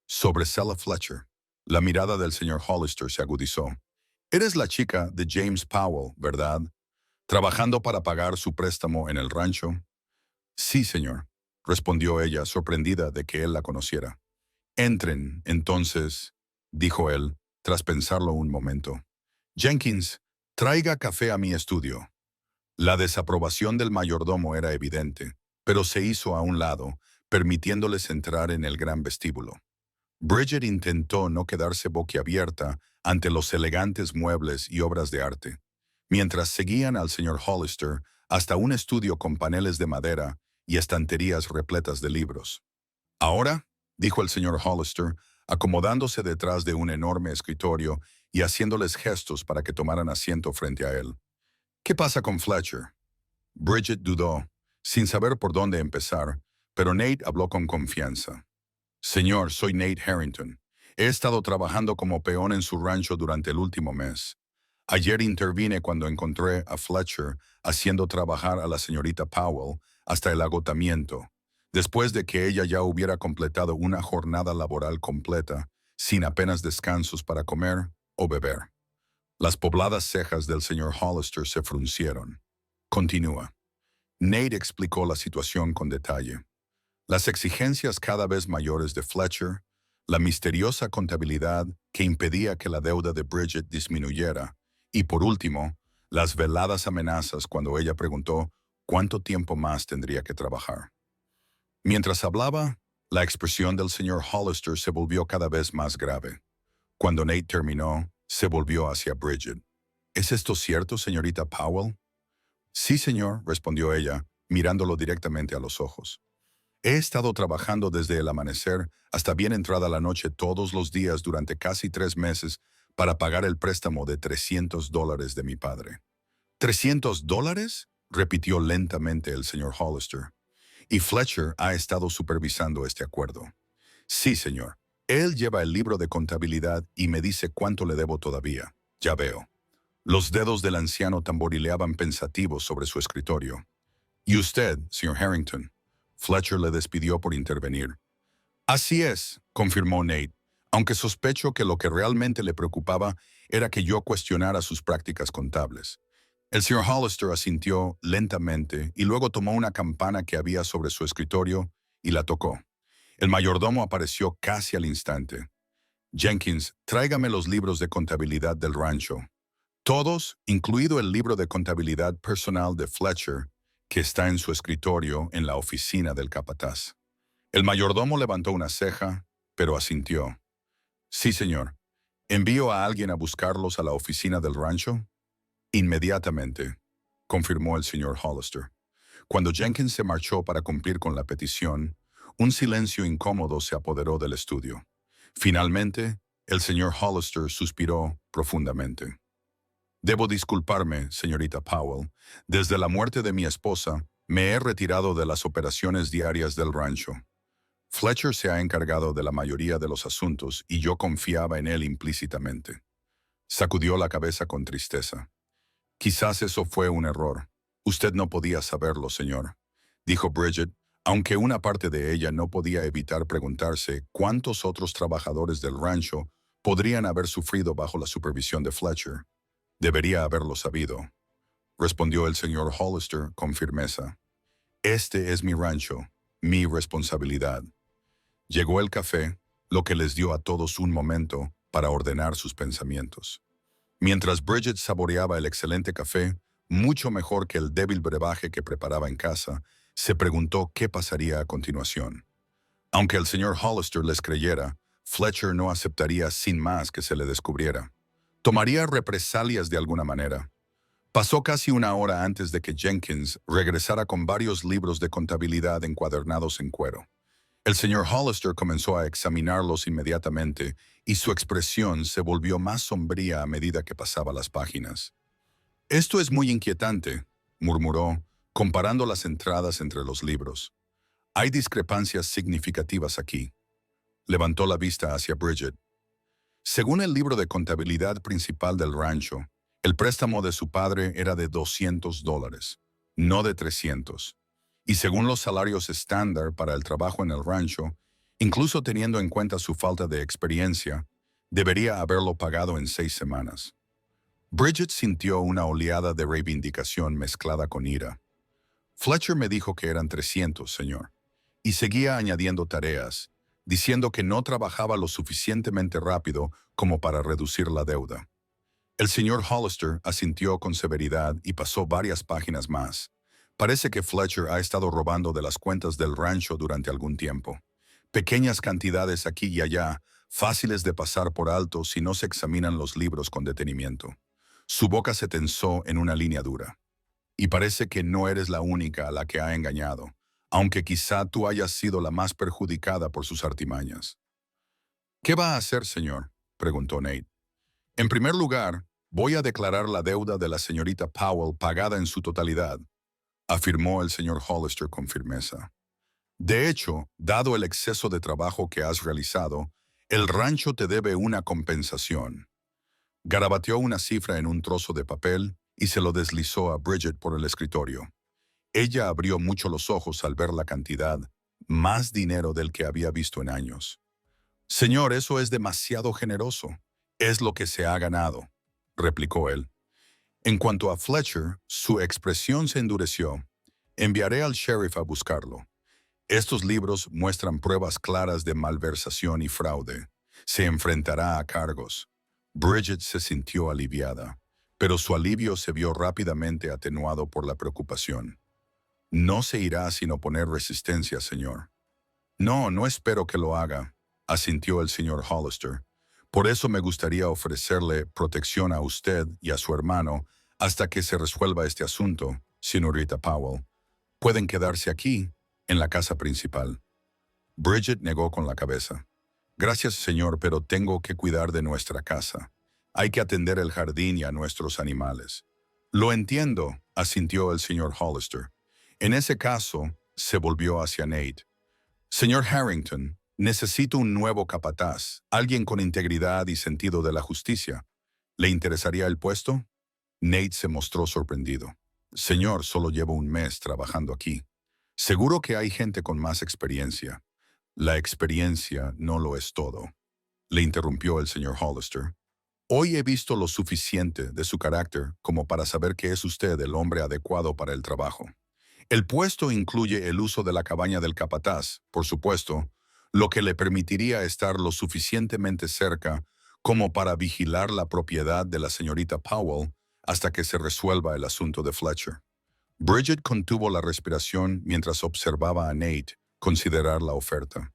Sobresala Fletcher. La mirada del señor Hollister se agudizó. Eres la chica de James Powell, ¿verdad? ¿Trabajando para pagar su préstamo en el rancho? Sí, señor, respondió ella, sorprendida de que él la conociera. Entren, entonces, dijo él, tras pensarlo un momento. Jenkins, traiga café a mi estudio. La desaprobación del mayordomo era evidente, pero se hizo a un lado, permitiéndoles entrar en el gran vestíbulo. Bridget intentó no quedarse boquiabierta ante los elegantes muebles y obras de arte, mientras seguían al señor Hollister hasta un estudio con paneles de madera y estanterías repletas de libros. Ahora, dijo el señor Hollister, acomodándose detrás de un enorme escritorio y haciéndoles gestos para que tomaran asiento frente a él. ¿Qué pasa con Fletcher? Bridget dudó, sin saber por dónde empezar, pero Nate habló con confianza. Señor, soy Nate Harrington. He estado trabajando como peón en su rancho durante el último mes. Ayer intervine cuando encontré a Fletcher haciendo trabajar a la señorita Powell hasta el agotamiento, después de que ella ya hubiera completado una jornada laboral completa, sin apenas descansos para comer o beber. Las pobladas cejas del señor Hollister se fruncieron. Continúa. Nate explicó la situación con detalle. Las exigencias cada vez mayores de Fletcher, la misteriosa contabilidad que impedía que la deuda de Bridget disminuyera, y por último, las veladas amenazas cuando ella preguntó cuánto tiempo más tendría que trabajar. Mientras hablaba, la expresión del señor Hollister se volvió cada vez más grave. Cuando Nate terminó, se volvió hacia Bridget. ¿Es esto cierto, señorita Powell? Sí, señor, respondió ella, mirándolo directamente a los ojos. He estado trabajando desde el amanecer hasta bien entrada la noche todos los días durante casi 3 meses para pagar el préstamo de $300 de mi padre. ¿$300? Repitió lentamente el señor Hollister. Y Fletcher ha estado supervisando este acuerdo. Sí, señor. Él lleva el libro de contabilidad y me dice cuánto le debo todavía. Ya veo. Los dedos del anciano tamborileaban pensativos sobre su escritorio. ¿Y usted, señor Harrington? Fletcher le despidió por intervenir. Así es, confirmó Nate, aunque sospecho que lo que realmente le preocupaba era que yo cuestionara sus prácticas contables. El señor Hollister asintió lentamente y luego tomó una campana que había sobre su escritorio y la tocó. El mayordomo apareció casi al instante. Jenkins, tráigame los libros de contabilidad del rancho. Todos, incluido el libro de contabilidad personal de Fletcher, que está en su escritorio en la oficina del capataz. El mayordomo levantó una ceja, pero asintió. Sí, señor. ¿Envío a alguien a buscarlos a la oficina del rancho? Inmediatamente, confirmó el señor Hollister. Cuando Jenkins se marchó para cumplir con la petición, un silencio incómodo se apoderó del estudio. Finalmente, el señor Hollister suspiró profundamente. Debo disculparme, señorita Powell. Desde la muerte de mi esposa, me he retirado de las operaciones diarias del rancho. Fletcher se ha encargado de la mayoría de los asuntos y yo confiaba en él implícitamente. Sacudió la cabeza con tristeza. Quizás eso fue un error. Usted no podía saberlo, señor, dijo Bridget, aunque una parte de ella no podía evitar preguntarse cuántos otros trabajadores del rancho podrían haber sufrido bajo la supervisión de Fletcher. Debería haberlo sabido, respondió el señor Hollister con firmeza. Este es mi rancho, mi responsabilidad. Llegó el café, lo que les dio a todos un momento para ordenar sus pensamientos. Mientras Bridget saboreaba el excelente café, mucho mejor que el débil brebaje que preparaba en casa, se preguntó qué pasaría a continuación. Aunque el señor Hollister les creyera, Fletcher no aceptaría sin más que se le descubriera. Tomaría represalias de alguna manera. Pasó casi una hora antes de que Jenkins regresara con varios libros de contabilidad encuadernados en cuero. El señor Hollister comenzó a examinarlos inmediatamente y su expresión se volvió más sombría a medida que pasaba las páginas. Esto es muy inquietante, murmuró, comparando las entradas entre los libros. Hay discrepancias significativas aquí. Levantó la vista hacia Bridget. Según el libro de contabilidad principal del rancho, el préstamo de su padre era de $200, no de 300. Y según los salarios estándar para el trabajo en el rancho, incluso teniendo en cuenta su falta de experiencia, debería haberlo pagado en 6 semanas. Bridget sintió una oleada de reivindicación mezclada con ira. Fletcher me dijo que eran 300, señor, y seguía añadiendo tareas, diciendo que no trabajaba lo suficientemente rápido como para reducir la deuda. El señor Hollister asintió con severidad y pasó varias páginas más. Parece que Fletcher ha estado robando de las cuentas del rancho durante algún tiempo. Pequeñas cantidades aquí y allá, fáciles de pasar por alto si no se examinan los libros con detenimiento. Su boca se tensó en una línea dura. Y parece que no eres la única a la que ha engañado, aunque quizá tú hayas sido la más perjudicada por sus artimañas. ¿Qué va a hacer, señor?, preguntó Nate. En primer lugar, voy a declarar la deuda de la señorita Powell pagada en su totalidad, afirmó el señor Hollister con firmeza. De hecho, dado el exceso de trabajo que has realizado, el rancho te debe una compensación. Garabateó una cifra en un trozo de papel y se lo deslizó a Bridget por el escritorio. Ella abrió mucho los ojos al ver la cantidad, más dinero del que había visto en años. Señor, eso es demasiado generoso. Es lo que se ha ganado, replicó él. En cuanto a Fletcher, su expresión se endureció. Enviaré al sheriff a buscarlo. Estos libros muestran pruebas claras de malversación y fraude. Se enfrentará a cargos. Bridget se sintió aliviada, pero su alivio se vio rápidamente atenuado por la preocupación. No se irá sin oponer resistencia, señor. No, no espero que lo haga, asintió el señor Hollister. Por eso me gustaría ofrecerle protección a usted y a su hermano hasta que se resuelva este asunto, señorita Powell. Pueden quedarse aquí, en la casa principal. Bridget negó con la cabeza. Gracias, señor, pero tengo que cuidar de nuestra casa. Hay que atender el jardín y a nuestros animales. Lo entiendo, asintió el señor Hollister. En ese caso, se volvió hacia Nate. Señor Harrington, necesito un nuevo capataz, alguien con integridad y sentido de la justicia. ¿Le interesaría el puesto? Nate se mostró sorprendido. Señor, solo llevo un mes trabajando aquí. Seguro que hay gente con más experiencia. La experiencia no lo es todo, le interrumpió el señor Hollister. Hoy he visto lo suficiente de su carácter como para saber que es usted el hombre adecuado para el trabajo. El puesto incluye el uso de la cabaña del capataz, por supuesto, lo que le permitiría estar lo suficientemente cerca como para vigilar la propiedad de la señorita Powell hasta que se resuelva el asunto de Fletcher. Bridget contuvo la respiración mientras observaba a Nate considerar la oferta.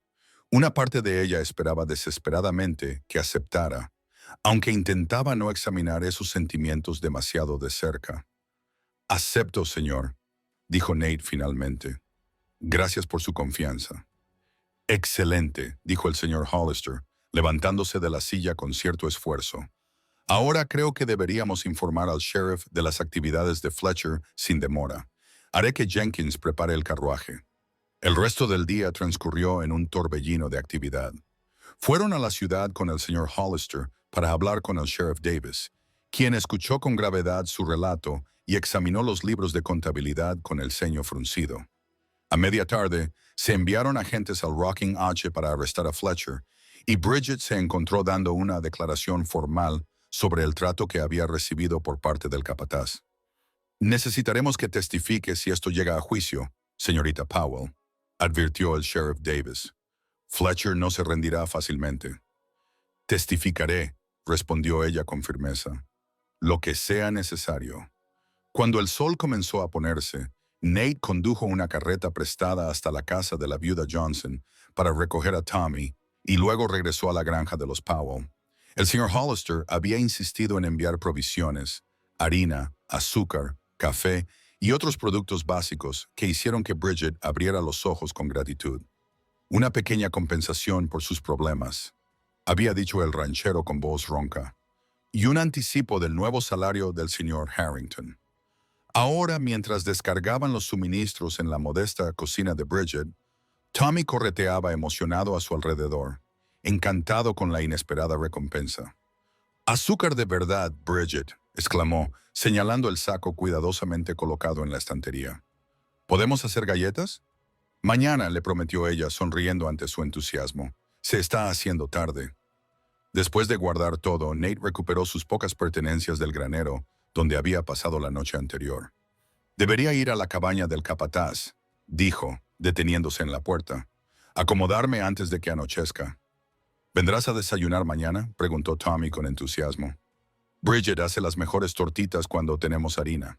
Una parte de ella esperaba desesperadamente que aceptara, aunque intentaba no examinar esos sentimientos demasiado de cerca. «Acepto, señor», dijo Nate finalmente. «Gracias por su confianza». «Excelente», dijo el señor Hollister, levantándose de la silla con cierto esfuerzo. «Ahora creo que deberíamos informar al sheriff de las actividades de Fletcher sin demora. Haré que Jenkins prepare el carruaje». El resto del día transcurrió en un torbellino de actividad. Fueron a la ciudad con el señor Hollister para hablar con el sheriff Davis, quien escuchó con gravedad su relato y examinó los libros de contabilidad con el ceño fruncido. A media tarde, se enviaron agentes al Rocking H para arrestar a Fletcher, y Bridget se encontró dando una declaración formal sobre el trato que había recibido por parte del capataz. «Necesitaremos que testifique si esto llega a juicio, señorita Powell», advirtió el sheriff Davis. «Fletcher no se rendirá fácilmente». «Testificaré», respondió ella con firmeza. «Lo que sea necesario». Cuando el sol comenzó a ponerse, Nate condujo una carreta prestada hasta la casa de la viuda Johnson para recoger a Tommy y luego regresó a la granja de los Powell. El señor Hollister había insistido en enviar provisiones, harina, azúcar, café y otros productos básicos que hicieron que Bridget abriera los ojos con gratitud. Una pequeña compensación por sus problemas, había dicho el ranchero con voz ronca, y un anticipo del nuevo salario del señor Harrington. Ahora, mientras descargaban los suministros en la modesta cocina de Bridget, Tommy correteaba emocionado a su alrededor, encantado con la inesperada recompensa. «Azúcar de verdad, Bridget», exclamó, señalando el saco cuidadosamente colocado en la estantería. «¿Podemos hacer galletas?» «Mañana», le prometió ella, sonriendo ante su entusiasmo. «Se está haciendo tarde». Después de guardar todo, Nate recuperó sus pocas pertenencias del granero, donde había pasado la noche anterior. «Debería ir a la cabaña del capataz», dijo, deteniéndose en la puerta. «Acomodarme antes de que anochezca». «¿Vendrás a desayunar mañana?», preguntó Tommy con entusiasmo. «Bridget hace las mejores tortitas cuando tenemos harina».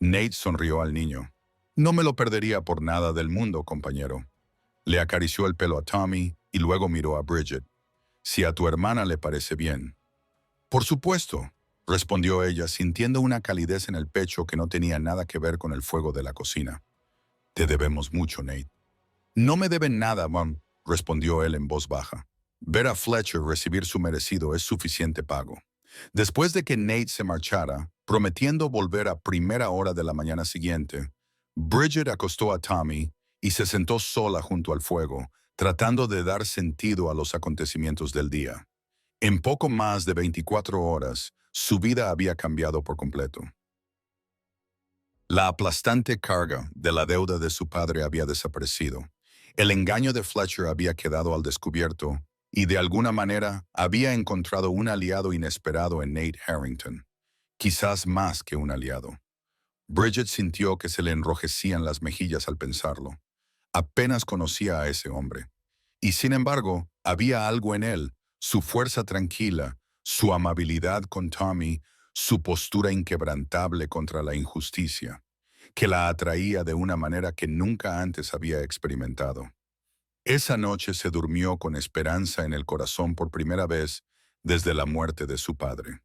Nate sonrió al niño. «No me lo perdería por nada del mundo, compañero». Le acarició el pelo a Tommy y luego miró a Bridget. «Si a tu hermana le parece bien». «Por supuesto», respondió ella, sintiendo una calidez en el pecho que no tenía nada que ver con el fuego de la cocina. «Te debemos mucho, Nate». «No me deben nada, Mom», respondió él en voz baja. «Ver a Fletcher recibir su merecido es suficiente pago». Después de que Nate se marchara, prometiendo volver a primera hora de la mañana siguiente, Bridget acostó a Tommy y se sentó sola junto al fuego, tratando de dar sentido a los acontecimientos del día. En poco más de 24 horas, su vida había cambiado por completo. La aplastante carga de la deuda de su padre había desaparecido. El engaño de Fletcher había quedado al descubierto y de alguna manera había encontrado un aliado inesperado en Nate Harrington, quizás más que un aliado. Bridget sintió que se le enrojecían las mejillas al pensarlo. Apenas conocía a ese hombre. Y sin embargo, había algo en él, su fuerza tranquila, su amabilidad con Tommy, su postura inquebrantable contra la injusticia, que la atraía de una manera que nunca antes había experimentado. Esa noche se durmió con esperanza en el corazón por primera vez desde la muerte de su padre.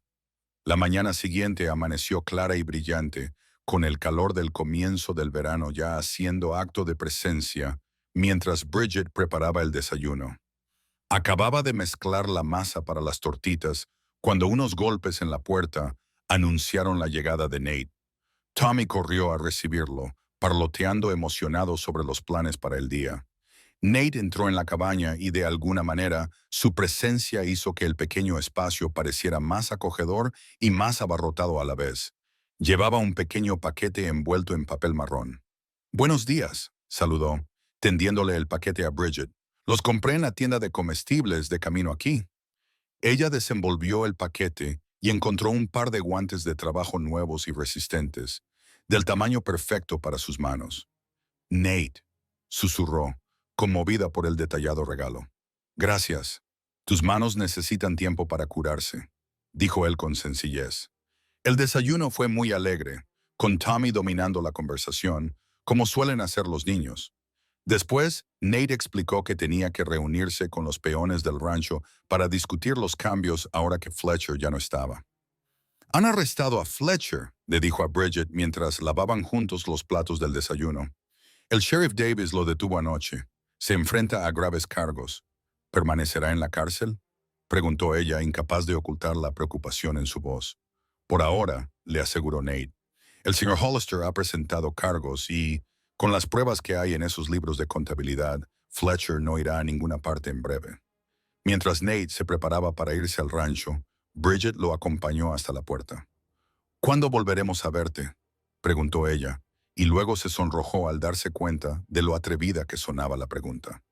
La mañana siguiente amaneció clara y brillante, con el calor del comienzo del verano ya haciendo acto de presencia, mientras Bridget preparaba el desayuno. Acababa de mezclar la masa para las tortitas cuando unos golpes en la puerta anunciaron la llegada de Nate. Tommy corrió a recibirlo, parloteando emocionado sobre los planes para el día. Nate entró en la cabaña y de alguna manera su presencia hizo que el pequeño espacio pareciera más acogedor y más abarrotado a la vez. Llevaba un pequeño paquete envuelto en papel marrón. «Buenos días», saludó, tendiéndole el paquete a Bridget. «Los compré en la tienda de comestibles de camino aquí». Ella desenvolvió el paquete y encontró un par de guantes de trabajo nuevos y resistentes, del tamaño perfecto para sus manos. «Nate», susurró, conmovida por el detallado regalo. «Gracias. Tus manos necesitan tiempo para curarse», dijo él con sencillez. El desayuno fue muy alegre, con Tommy dominando la conversación, como suelen hacer los niños. Después, Nate explicó que tenía que reunirse con los peones del rancho para discutir los cambios ahora que Fletcher ya no estaba. «Han arrestado a Fletcher», le dijo a Bridget mientras lavaban juntos los platos del desayuno. «El sheriff Davis lo detuvo anoche. Se enfrenta a graves cargos. ¿Permanecerá en la cárcel?», preguntó ella, incapaz de ocultar la preocupación en su voz. «Por ahora», le aseguró Nate. «El señor Hollister ha presentado cargos y, con las pruebas que hay en esos libros de contabilidad, Fletcher no irá a ninguna parte en breve». Mientras Nate se preparaba para irse al rancho, Bridget lo acompañó hasta la puerta. «¿Cuándo volveremos a verte?», preguntó ella, y luego se sonrojó al darse cuenta de lo atrevida que sonaba la pregunta.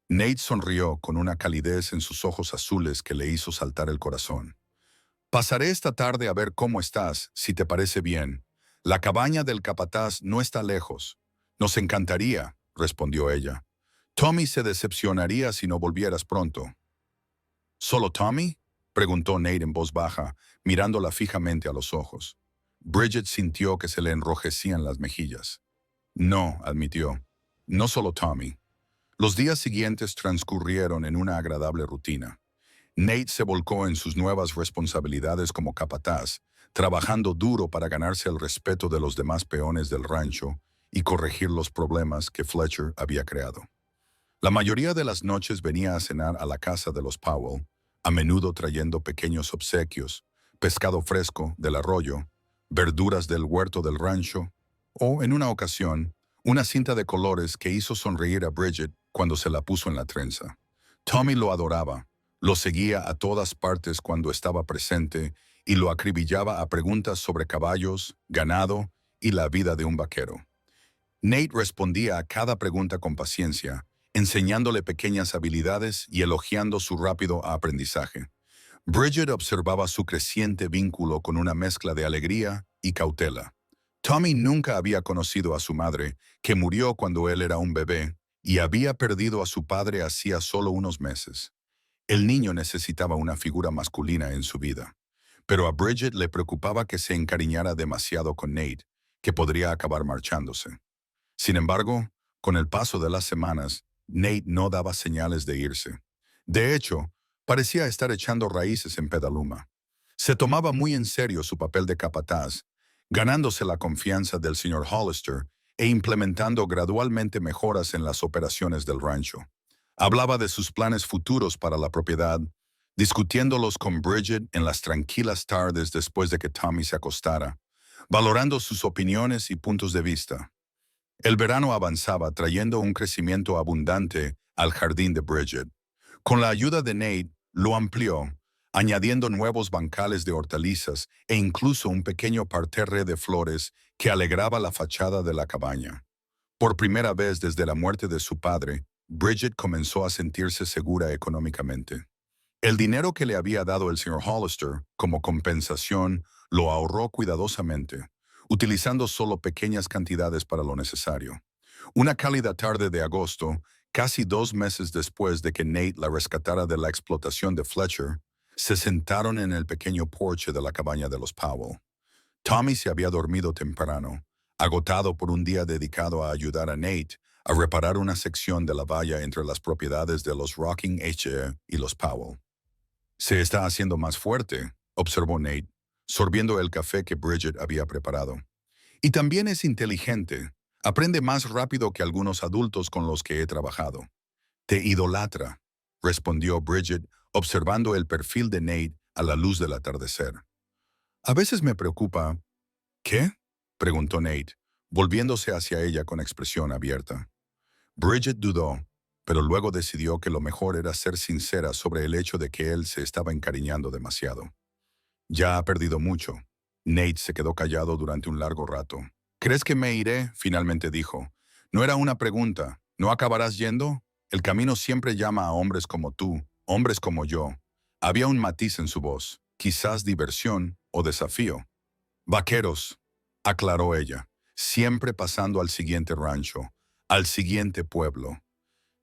Nate sonrió con una calidez en sus ojos azules que le hizo saltar el corazón. «Pasaré esta tarde a ver cómo estás, si te parece bien. La cabaña del capataz no está lejos». «Nos encantaría», respondió ella. «Tommy se decepcionaría si no volvieras pronto». «¿Solo Tommy?», preguntó Nate en voz baja, mirándola fijamente a los ojos. Bridget sintió que se le enrojecían las mejillas. «No», admitió. «No solo Tommy». Los días siguientes transcurrieron en una agradable rutina. Nate se volcó en sus nuevas responsabilidades como capataz, trabajando duro para ganarse el respeto de los demás peones del rancho y corregir los problemas que Fletcher había creado. La mayoría de las noches venía a cenar a la casa de los Powell, a menudo trayendo pequeños obsequios, pescado fresco del arroyo, verduras del huerto del rancho, o, en una ocasión, una cinta de colores que hizo sonreír a Bridget cuando se la puso en la trenza. Tommy lo adoraba, lo seguía a todas partes cuando estaba presente y lo acribillaba a preguntas sobre caballos, ganado y la vida de un vaquero. Nate respondía a cada pregunta con paciencia, enseñándole pequeñas habilidades y elogiando su rápido aprendizaje. Bridget observaba su creciente vínculo con una mezcla de alegría y cautela. Tommy nunca había conocido a su madre, que murió cuando él era un bebé, y había perdido a su padre hacía solo unos meses. El niño necesitaba una figura masculina en su vida, pero a Bridget le preocupaba que se encariñara demasiado con Nate, que podría acabar marchándose. Sin embargo, con el paso de las semanas, Nate no daba señales de irse. De hecho, parecía estar echando raíces en Petaluma. Se tomaba muy en serio su papel de capataz, ganándose la confianza del señor Hollister e implementando gradualmente mejoras en las operaciones del rancho. Hablaba de sus planes futuros para la propiedad, discutiéndolos con Bridget en las tranquilas tardes después de que Tommy se acostara, valorando sus opiniones y puntos de vista. El verano avanzaba trayendo un crecimiento abundante al jardín de Bridget. Con la ayuda de Nate, lo amplió, añadiendo nuevos bancales de hortalizas e incluso un pequeño parterre de flores que alegraba la fachada de la cabaña. Por primera vez desde la muerte de su padre, Bridget comenzó a sentirse segura económicamente. El dinero que le había dado el señor Hollister como compensación lo ahorró cuidadosamente, utilizando solo pequeñas cantidades para lo necesario. Una cálida tarde de agosto, casi 2 meses después de que Nate la rescatara de la explotación de Fletcher, se sentaron en el pequeño porche de la cabaña de los Powell. Tommy se había dormido temprano, agotado por un día dedicado a ayudar a Nate a reparar una sección de la valla entre las propiedades de los Rocking H y los Powell. Se está haciendo más fuerte, observó Nate, sorbiendo el café que Bridget había preparado. Y también es inteligente. Aprende más rápido que algunos adultos con los que he trabajado. Te idolatra, respondió Bridget, observando el perfil de Nate a la luz del atardecer. A veces me preocupa. ¿Qué? Preguntó Nate, volviéndose hacia ella con expresión abierta. Bridget dudó, pero luego decidió que lo mejor era ser sincera sobre el hecho de que él se estaba encariñando demasiado. Ya ha perdido mucho. Nate se quedó callado durante un largo rato. ¿Crees que me iré? Finalmente dijo. No era una pregunta. ¿No acabarás yendo? El camino siempre llama a hombres como tú, hombres como yo. Había un matiz en su voz, quizás diversión o desafío. Vaqueros, aclaró ella, siempre pasando al siguiente rancho, al siguiente pueblo.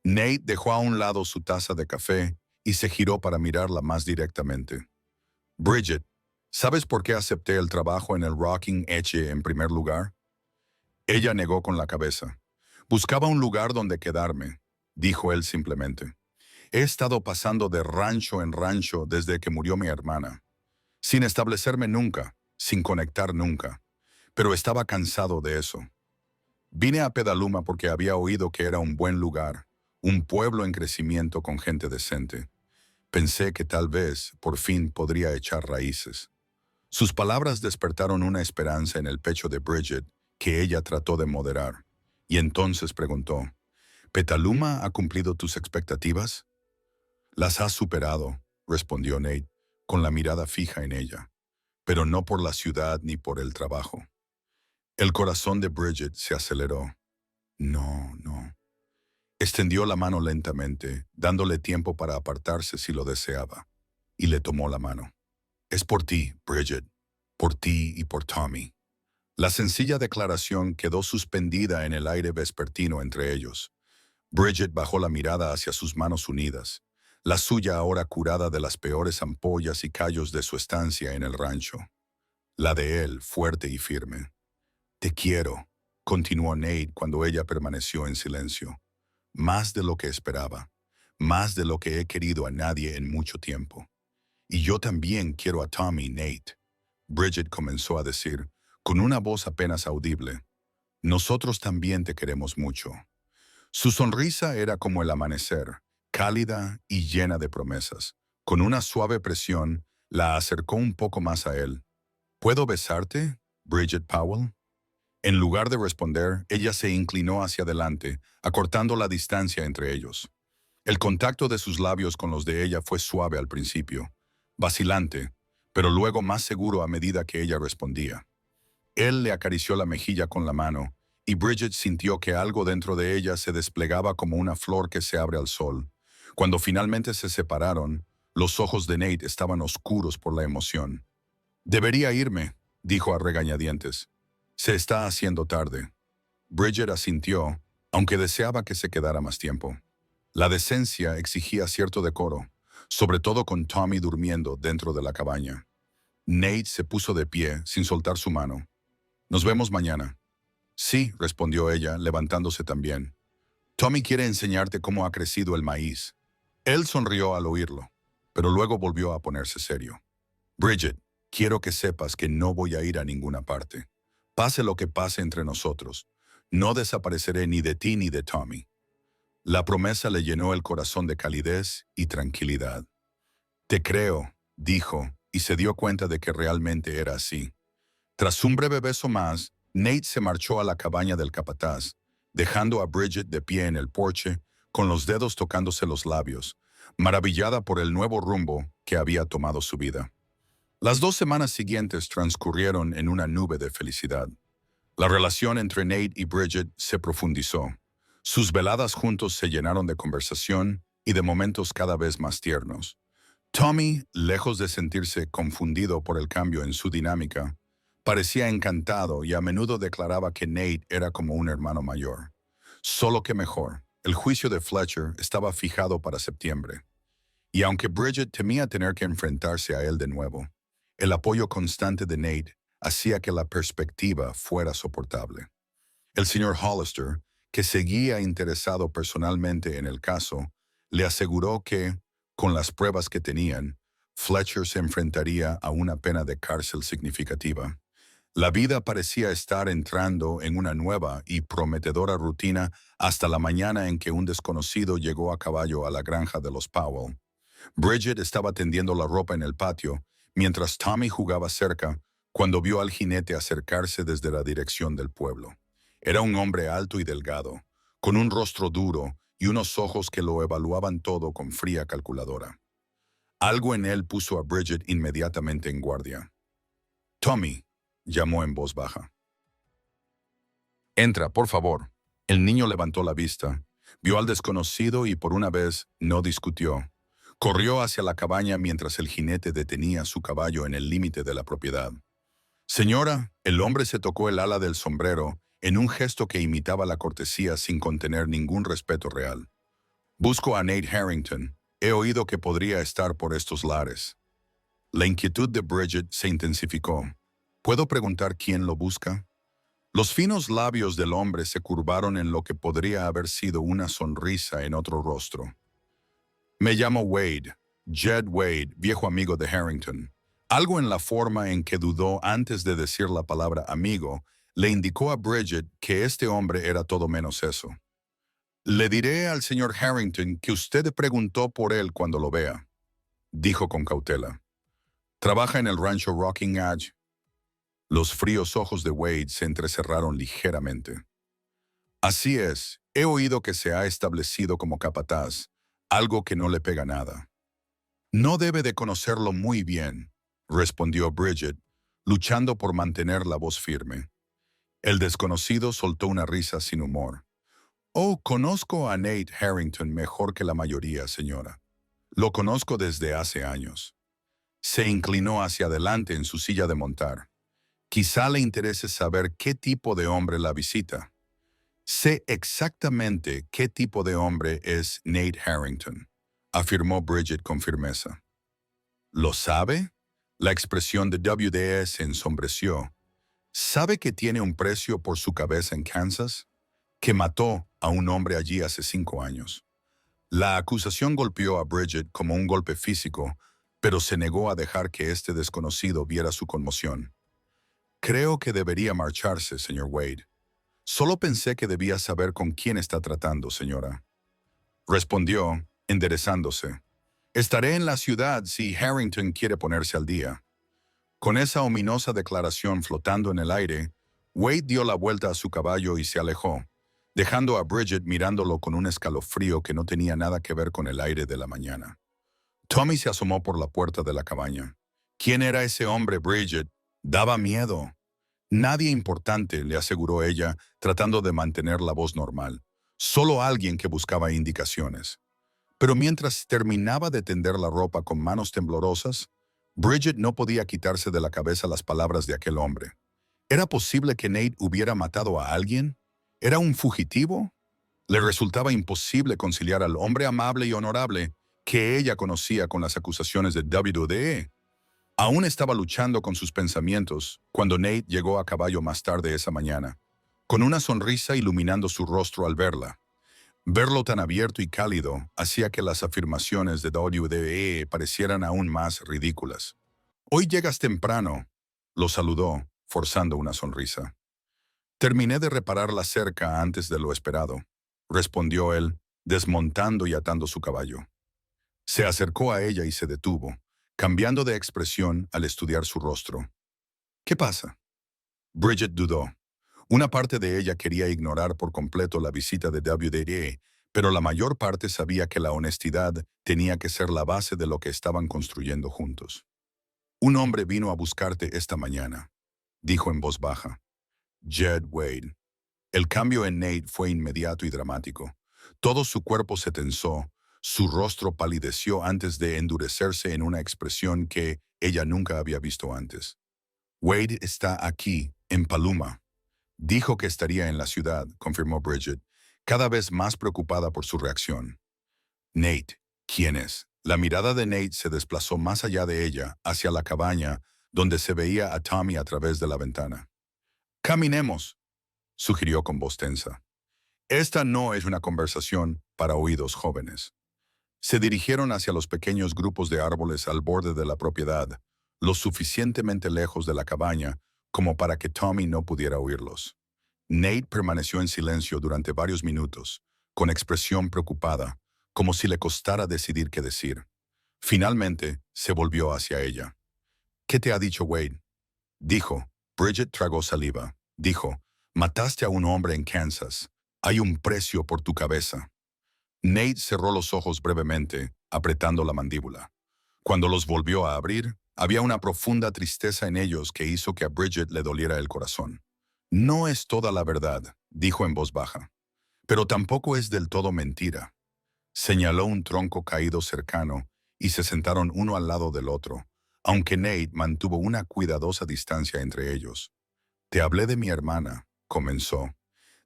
Nate dejó a un lado su taza de café y se giró para mirarla más directamente. Bridget, ¿sabes por qué acepté el trabajo en el Rocking H en primer lugar? Ella negó con la cabeza. Buscaba un lugar donde quedarme, dijo él simplemente. He estado pasando de rancho en rancho desde que murió mi hermana, sin establecerme nunca, sin conectar nunca, pero estaba cansado de eso. Vine a Pedaluma porque había oído que era un buen lugar, un pueblo en crecimiento con gente decente. Pensé que tal vez, por fin, podría echar raíces. Sus palabras despertaron una esperanza en el pecho de Bridget que ella trató de moderar, y entonces preguntó, ¿Petaluma ha cumplido tus expectativas? Las has superado, respondió Nate, con la mirada fija en ella, pero no por la ciudad ni por el trabajo. El corazón de Bridget se aceleró. No, no. Extendió la mano lentamente, dándole tiempo para apartarse si lo deseaba, y le tomó la mano. Es por ti, Bridget, por ti y por Tommy. La sencilla declaración quedó suspendida en el aire vespertino entre ellos. Bridget bajó la mirada hacia sus manos unidas, la suya ahora curada de las peores ampollas y callos de su estancia en el rancho. La de él, fuerte y firme. Te quiero, continuó Nate cuando ella permaneció en silencio. Más de lo que esperaba, más de lo que he querido a nadie en mucho tiempo. Y yo también quiero a Tommy, Nate. Bridget comenzó a decir, con una voz apenas audible, nosotros también te queremos mucho. Su sonrisa era como el amanecer, cálida y llena de promesas. Con una suave presión, la acercó un poco más a él. ¿Puedo besarte, Bridget Powell? En lugar de responder, ella se inclinó hacia adelante, acortando la distancia entre ellos. El contacto de sus labios con los de ella fue suave al principio, vacilante, pero luego más seguro a medida que ella respondía. Él le acarició la mejilla con la mano, y Bridget sintió que algo dentro de ella se desplegaba como una flor que se abre al sol. Cuando finalmente se separaron, los ojos de Nate estaban oscuros por la emoción. «Debería irme», dijo a regañadientes. «Se está haciendo tarde». Bridget asintió, aunque deseaba que se quedara más tiempo. La decencia exigía cierto decoro, sobre todo con Tommy durmiendo dentro de la cabaña. Nate se puso de pie, sin soltar su mano. «Nos vemos mañana». «Sí», respondió ella, levantándose también. «Tommy quiere enseñarte cómo ha crecido el maíz». Él sonrió al oírlo, pero luego volvió a ponerse serio. «Bridget, quiero que sepas que no voy a ir a ninguna parte. Pase lo que pase entre nosotros, no desapareceré ni de ti ni de Tommy». La promesa le llenó el corazón de calidez y tranquilidad. «Te creo», dijo, y se dio cuenta de que realmente era así. Tras un breve beso más, Nate se marchó a la cabaña del capataz, dejando a Bridget de pie en el porche, con los dedos tocándose los labios, maravillada por el nuevo rumbo que había tomado su vida. Las 2 semanas siguientes transcurrieron en una nube de felicidad. La relación entre Nate y Bridget se profundizó. Sus veladas juntos se llenaron de conversación y de momentos cada vez más tiernos. Tommy, lejos de sentirse confundido por el cambio en su dinámica, parecía encantado y a menudo declaraba que Nate era como un hermano mayor. Solo que mejor, el juicio de Fletcher estaba fijado para septiembre. Y aunque Bridget temía tener que enfrentarse a él de nuevo, el apoyo constante de Nate hacía que la perspectiva fuera soportable. El señor Hollister, que seguía interesado personalmente en el caso, le aseguró que, con las pruebas que tenían, Fletcher se enfrentaría a una pena de cárcel significativa. La vida parecía estar entrando en una nueva y prometedora rutina hasta la mañana en que un desconocido llegó a caballo a la granja de los Powell. Bridget estaba tendiendo la ropa en el patio, mientras Tommy jugaba cerca, cuando vio al jinete acercarse desde la dirección del pueblo. Era un hombre alto y delgado, con un rostro duro y unos ojos que lo evaluaban todo con fría calculadora. Algo en él puso a Bridget inmediatamente en guardia. «Tommy», llamó en voz baja. «Entra, por favor». El niño levantó la vista, vio al desconocido y por una vez no discutió. Corrió hacia la cabaña mientras el jinete detenía su caballo en el límite de la propiedad. «Señora», el hombre se tocó el ala del sombrero en un gesto que imitaba la cortesía sin contener ningún respeto real. «Busco a Nate Harrington. He oído que podría estar por estos lares». La inquietud de Bridget se intensificó. «¿Puedo preguntar quién lo busca?» Los finos labios del hombre se curvaron en lo que podría haber sido una sonrisa en otro rostro. «Me llamo Wade, Jed Wade, viejo amigo de Harrington». Algo en la forma en que dudó antes de decir la palabra amigo le indicó a Bridget que este hombre era todo menos eso. «Le diré al señor Harrington que usted preguntó por él cuando lo vea», dijo con cautela. «Trabaja en el rancho Rocking Edge». Los fríos ojos de Wade se entrecerraron ligeramente. «Así es, he oído que se ha establecido como capataz, algo que no le pega nada». «No debe de conocerlo muy bien», respondió Bridget, luchando por mantener la voz firme. El desconocido soltó una risa sin humor. «Oh, conozco a Nate Harrington mejor que la mayoría, señora. Lo conozco desde hace años». Se inclinó hacia adelante en su silla de montar. «Quizá le interese saber qué tipo de hombre la visita». «Sé exactamente qué tipo de hombre es Nate Harrington», afirmó Bridget con firmeza. «¿Lo sabe?» La expresión de WD se ensombreció. «¿Sabe que tiene un precio por su cabeza en Kansas? Que mató a un hombre allí hace 5 años». La acusación golpeó a Bridget como un golpe físico, pero se negó a dejar que este desconocido viera su conmoción. «Creo que debería marcharse, señor Wade. Solo pensé que debía saber con quién está tratando, señora», respondió, enderezándose. «Estaré en la ciudad si Harrington quiere ponerse al día». Con esa ominosa declaración flotando en el aire, Wade dio la vuelta a su caballo y se alejó, dejando a Bridget mirándolo con un escalofrío que no tenía nada que ver con el aire de la mañana. Tommy se asomó por la puerta de la cabaña. «¿Quién era ese hombre, Bridget?» «Daba miedo». «Nadie importante», le aseguró ella, tratando de mantener la voz normal. «Solo alguien que buscaba indicaciones». Pero mientras terminaba de tender la ropa con manos temblorosas, Bridget no podía quitarse de la cabeza las palabras de aquel hombre. ¿Era posible que Nate hubiera matado a alguien? ¿Era un fugitivo? Le resultaba imposible conciliar al hombre amable y honorable que ella conocía con las acusaciones de WD. Aún estaba luchando con sus pensamientos cuando Nate llegó a caballo más tarde esa mañana, con una sonrisa iluminando su rostro al verla. Verlo tan abierto y cálido hacía que las afirmaciones de WD parecieran aún más ridículas. «Hoy llegas temprano», lo saludó, forzando una sonrisa. «Terminé de reparar la cerca antes de lo esperado», respondió él, desmontando y atando su caballo. Se acercó a ella y se detuvo, cambiando de expresión al estudiar su rostro. «¿Qué pasa?» Bridget dudó. Una parte de ella quería ignorar por completo la visita de WD, pero la mayor parte sabía que la honestidad tenía que ser la base de lo que estaban construyendo juntos. Un hombre vino a buscarte esta mañana, dijo en voz baja. Jed Wade. El cambio en Nate fue inmediato y dramático. Todo su cuerpo se tensó, su rostro palideció antes de endurecerse en una expresión que ella nunca había visto antes. Wade está aquí, en Paluma. Dijo que estaría en la ciudad, confirmó Bridget, cada vez más preocupada por su reacción. Nate, ¿quién es? La mirada de Nate se desplazó más allá de ella, hacia la cabaña, donde se veía a Tommy a través de la ventana. Caminemos, sugirió con voz tensa. Esta no es una conversación para oídos jóvenes. Se dirigieron hacia los pequeños grupos de árboles al borde de la propiedad, lo suficientemente lejos de la cabaña como para que Tommy no pudiera oírlos. Nate permaneció en silencio durante varios minutos, con expresión preocupada, como si le costara decidir qué decir. Finalmente, se volvió hacia ella. ¿Qué te ha dicho Wade? Dijo. Bridget tragó saliva. Dijo, mataste a un hombre en Kansas. Hay un precio por tu cabeza. Nate cerró los ojos brevemente, apretando la mandíbula. Cuando los volvió a abrir, había una profunda tristeza en ellos que hizo que a Bridget le doliera el corazón. No es toda la verdad, dijo en voz baja, pero tampoco es del todo mentira. Señaló un tronco caído cercano y se sentaron uno al lado del otro, aunque Nate mantuvo una cuidadosa distancia entre ellos. Te hablé de mi hermana, comenzó,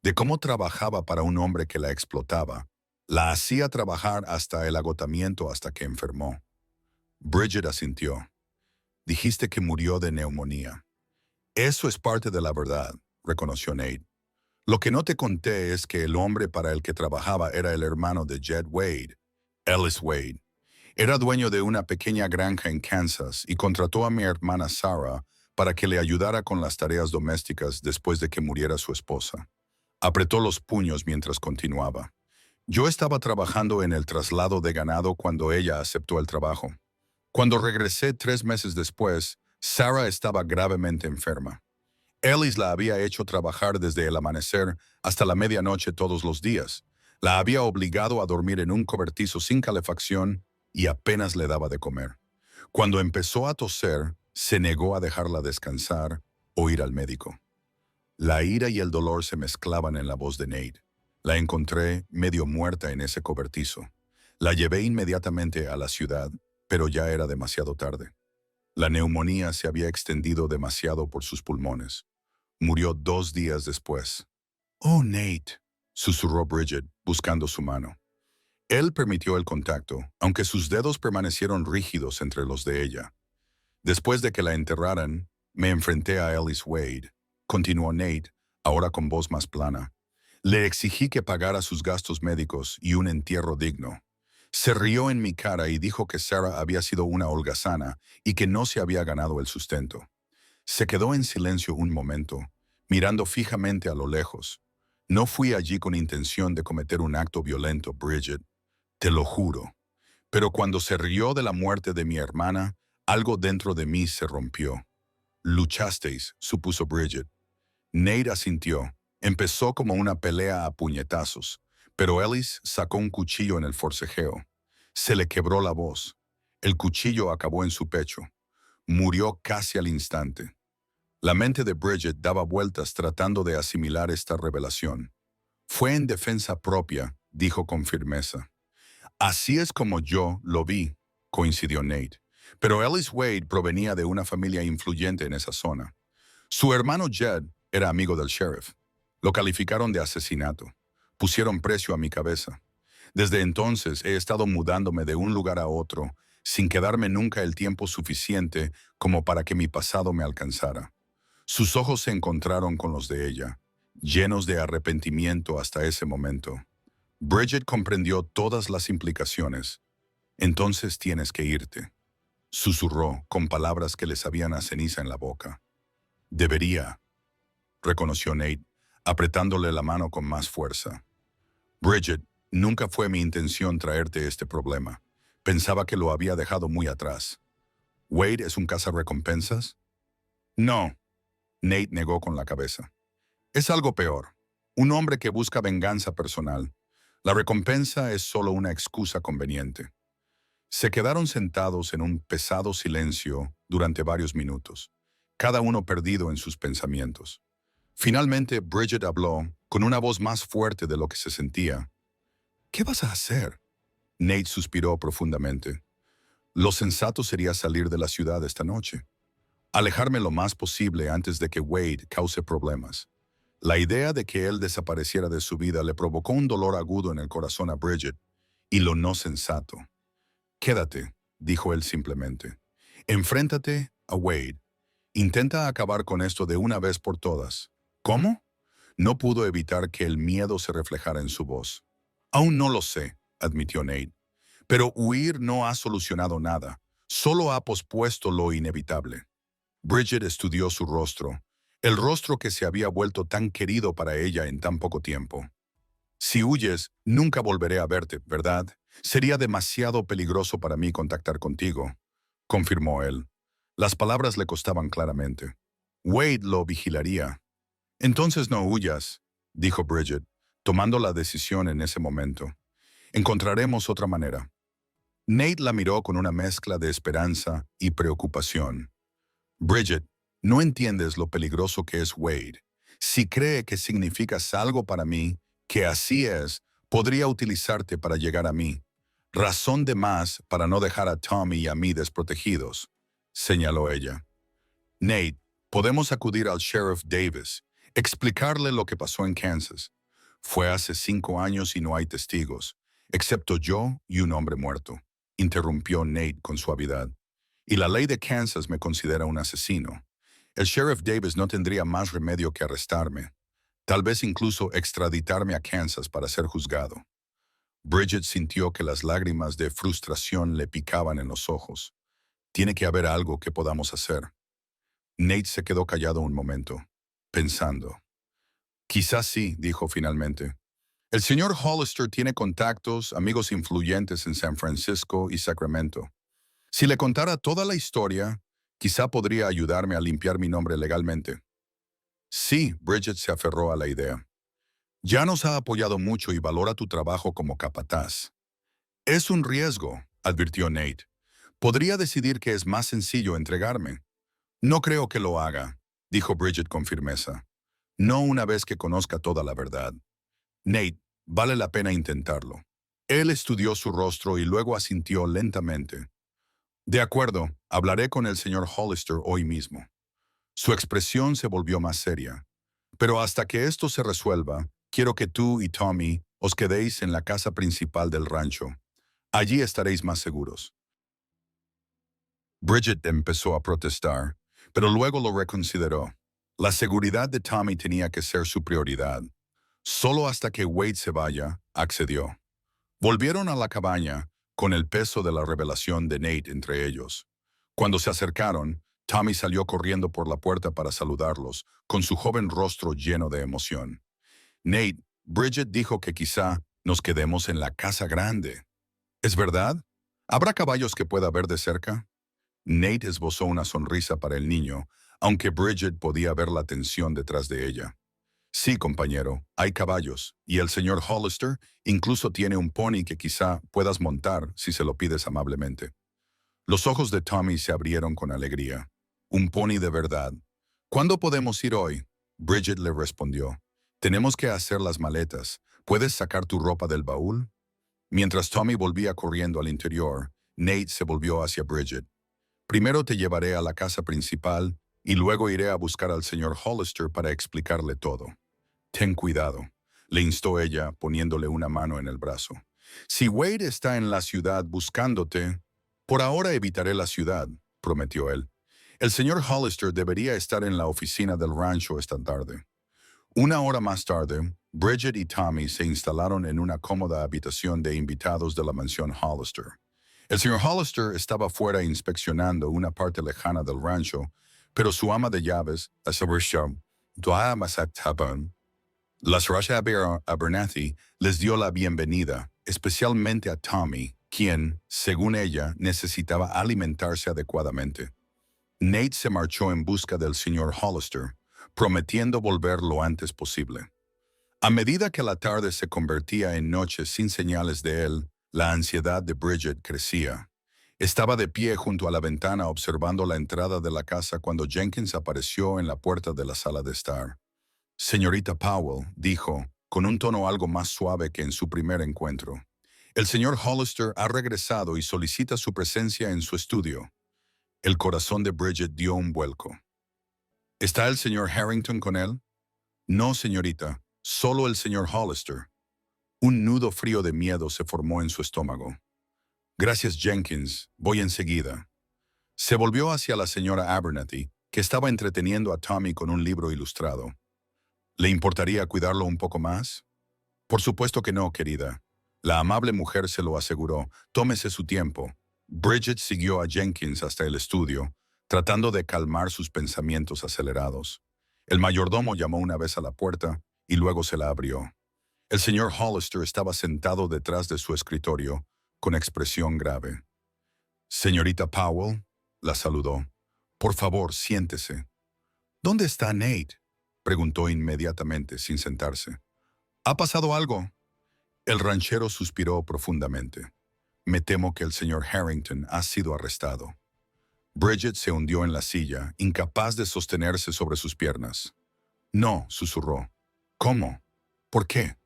de cómo trabajaba para un hombre que la explotaba. La hacía trabajar hasta el agotamiento hasta que enfermó. Bridget asintió. Dijiste que murió de neumonía. Eso es parte de la verdad, reconoció Nate. Lo que no te conté es que el hombre para el que trabajaba era el hermano de Jed Wade, Ellis Wade. Era dueño de una pequeña granja en Kansas y contrató a mi hermana Sarah para que le ayudara con las tareas domésticas después de que muriera su esposa. Apretó los puños mientras continuaba. Yo estaba trabajando en el traslado de ganado cuando ella aceptó el trabajo. Cuando regresé 3 meses después, Sarah estaba gravemente enferma. Ellis la había hecho trabajar desde el amanecer hasta la medianoche todos los días. La había obligado a dormir en un cobertizo sin calefacción y apenas le daba de comer. Cuando empezó a toser, se negó a dejarla descansar o ir al médico. La ira y el dolor se mezclaban en la voz de Nate. La encontré medio muerta en ese cobertizo. La llevé inmediatamente a la ciudad, pero ya era demasiado tarde. La neumonía se había extendido demasiado por sus pulmones. Murió 2 días después. «Oh, Nate», susurró Bridget, buscando su mano. Él permitió el contacto, aunque sus dedos permanecieron rígidos entre los de ella. Después de que la enterraran, me enfrenté a Ellis Wade, continuó Nate, ahora con voz más plana. Le exigí que pagara sus gastos médicos y un entierro digno. Se rió en mi cara y dijo que Sarah había sido una holgazana y que no se había ganado el sustento. Se quedó en silencio un momento, mirando fijamente a lo lejos. No fui allí con intención de cometer un acto violento, Bridget, te lo juro. Pero cuando se rió de la muerte de mi hermana, algo dentro de mí se rompió. Luchasteis, supuso Bridget. Nate asintió. Empezó como una pelea a puñetazos, pero Ellis sacó un cuchillo en el forcejeo. Se le quebró la voz. El cuchillo acabó en su pecho. Murió casi al instante. La mente de Bridget daba vueltas tratando de asimilar esta revelación. Fue en defensa propia, dijo con firmeza. Así es como yo lo vi, coincidió Nate. Pero Ellis Wade provenía de una familia influyente en esa zona. Su hermano Jed era amigo del sheriff. Lo calificaron de asesinato. Pusieron precio a mi cabeza. Desde entonces he estado mudándome de un lugar a otro, sin quedarme nunca el tiempo suficiente como para que mi pasado me alcanzara. Sus ojos se encontraron con los de ella, llenos de arrepentimiento hasta ese momento. Bridget comprendió todas las implicaciones. Entonces tienes que irte, susurró con palabras que le sabían a ceniza en la boca. Debería, reconoció Nate, apretándole la mano con más fuerza. Bridget, nunca fue mi intención traerte este problema. Pensaba que lo había dejado muy atrás. ¿Wade es un cazarrecompensas? No, Nate negó con la cabeza. Es algo peor. Un hombre que busca venganza personal. La recompensa es solo una excusa conveniente. Se quedaron sentados en un pesado silencio durante varios minutos, cada uno perdido en sus pensamientos. Finalmente, Bridget habló, con una voz más fuerte de lo que se sentía. ¿Qué vas a hacer? Nate suspiró profundamente. Lo sensato sería salir de la ciudad esta noche. Alejarme lo más posible antes de que Wade cause problemas. La idea de que él desapareciera de su vida le provocó un dolor agudo en el corazón a Bridget, y lo no sensato. Quédate, dijo él simplemente. Enfréntate a Wade. Intenta acabar con esto de una vez por todas. ¿Cómo? No pudo evitar que el miedo se reflejara en su voz. Aún no lo sé, admitió Nate. Pero huir no ha solucionado nada. Solo ha pospuesto lo inevitable. Bridget estudió su rostro, el rostro que se había vuelto tan querido para ella en tan poco tiempo. Si huyes, nunca volveré a verte, ¿verdad? Sería demasiado peligroso para mí contactar contigo, confirmó él. Las palabras le costaban claramente. Wade lo vigilaría. Entonces no huyas, dijo Bridget, tomando la decisión en ese momento. Encontraremos otra manera. Nate la miró con una mezcla de esperanza y preocupación. Bridget, no entiendes lo peligroso que es Wade. Si cree que significas algo para mí, que así es, podría utilizarte para llegar a mí. Razón de más para no dejar a Tommy y a mí desprotegidos, señaló ella. Nate, podemos acudir al Sheriff Davis, explicarle lo que pasó en Kansas. Fue hace 5 años y no hay testigos, excepto yo y un hombre muerto, interrumpió Nate con suavidad. Y la ley de Kansas me considera un asesino. El Sheriff Davis no tendría más remedio que arrestarme, tal vez incluso extraditarme a Kansas para ser juzgado. Bridget sintió que las lágrimas de frustración le picaban en los ojos. Tiene que haber algo que podamos hacer. Nate se quedó callado un momento, pensando. Quizás sí, dijo finalmente. El señor Hollister tiene contactos, amigos influyentes en San Francisco y Sacramento. Si le contara toda la historia, quizá podría ayudarme a limpiar mi nombre legalmente. Sí, Bridget se aferró a la idea. Ya nos ha apoyado mucho y valora tu trabajo como capataz. Es un riesgo, advirtió Nate. Podría decidir que es más sencillo entregarme. No creo que lo haga, dijo Bridget con firmeza. No una vez que conozca toda la verdad. Nate, vale la pena intentarlo. Él estudió su rostro y luego asintió lentamente. De acuerdo, hablaré con el señor Hollister hoy mismo. Su expresión se volvió más seria. Pero hasta que esto se resuelva, quiero que tú y Tommy os quedéis en la casa principal del rancho. Allí estaréis más seguros. Bridget empezó a protestar, pero luego lo reconsideró. La seguridad de Tommy tenía que ser su prioridad. Solo hasta que Wade se vaya, accedió. Volvieron a la cabaña, con el peso de la revelación de Nate entre ellos. Cuando se acercaron, Tommy salió corriendo por la puerta para saludarlos, con su joven rostro lleno de emoción. Nate, Bridget dijo que quizá nos quedemos en la casa grande. ¿Es verdad? ¿Habrá caballos que pueda ver de cerca? Nate esbozó una sonrisa para el niño, aunque Bridget podía ver la tensión detrás de ella. Sí, compañero, hay caballos, y el señor Hollister incluso tiene un pony que quizá puedas montar si se lo pides amablemente. Los ojos de Tommy se abrieron con alegría. Un pony de verdad. ¿Cuándo podemos ir hoy? Bridget le respondió. Tenemos que hacer las maletas. ¿Puedes sacar tu ropa del baúl? Mientras Tommy volvía corriendo al interior, Nate se volvió hacia Bridget. Primero te llevaré a la casa principal y luego iré a buscar al señor Hollister para explicarle todo. Ten cuidado, le instó ella, poniéndole una mano en el brazo. Si Wade está en la ciudad buscándote, por ahora evitaré la ciudad, prometió él. El señor Hollister debería estar en la oficina del rancho esta tarde. 1 hora más tarde, Bridget y Tommy se instalaron en una cómoda habitación de invitados de la mansión Hollister. El señor Hollister estaba fuera inspeccionando una parte lejana del rancho, pero su ama de llaves, la señora Dua Masaktaban, la señora Abernathy, les dio la bienvenida, especialmente a Tommy, quien, según ella, necesitaba alimentarse adecuadamente. Nate se marchó en busca del señor Hollister, prometiendo volver lo antes posible. A medida que la tarde se convertía en noche sin señales de él, la ansiedad de Bridget crecía. Estaba de pie junto a la ventana observando la entrada de la casa cuando Jenkins apareció en la puerta de la sala de estar. Señorita Powell, dijo, con un tono algo más suave que en su primer encuentro. El señor Hollister ha regresado y solicita su presencia en su estudio. El corazón de Bridget dio un vuelco. ¿Está el señor Harrington con él? No, señorita, solo el señor Hollister. Un nudo frío de miedo se formó en su estómago. Gracias, Jenkins, voy enseguida. Se volvió hacia la señora Abernathy, que estaba entreteniendo a Tommy con un libro ilustrado. ¿Le importaría cuidarlo un poco más? Por supuesto que no, querida. La amable mujer se lo aseguró. Tómese su tiempo. Bridget siguió a Jenkins hasta el estudio, tratando de calmar sus pensamientos acelerados. El mayordomo llamó una vez a la puerta y luego se la abrió. El señor Hollister estaba sentado detrás de su escritorio, con expresión grave. Señorita Powell, la saludó. Por favor, siéntese. ¿Dónde está Nate? Preguntó inmediatamente, sin sentarse. ¿Ha pasado algo? El ranchero suspiró profundamente. Me temo que el señor Harrington ha sido arrestado. Bridget se hundió en la silla, incapaz de sostenerse sobre sus piernas. No, susurró. ¿Cómo? ¿Por qué?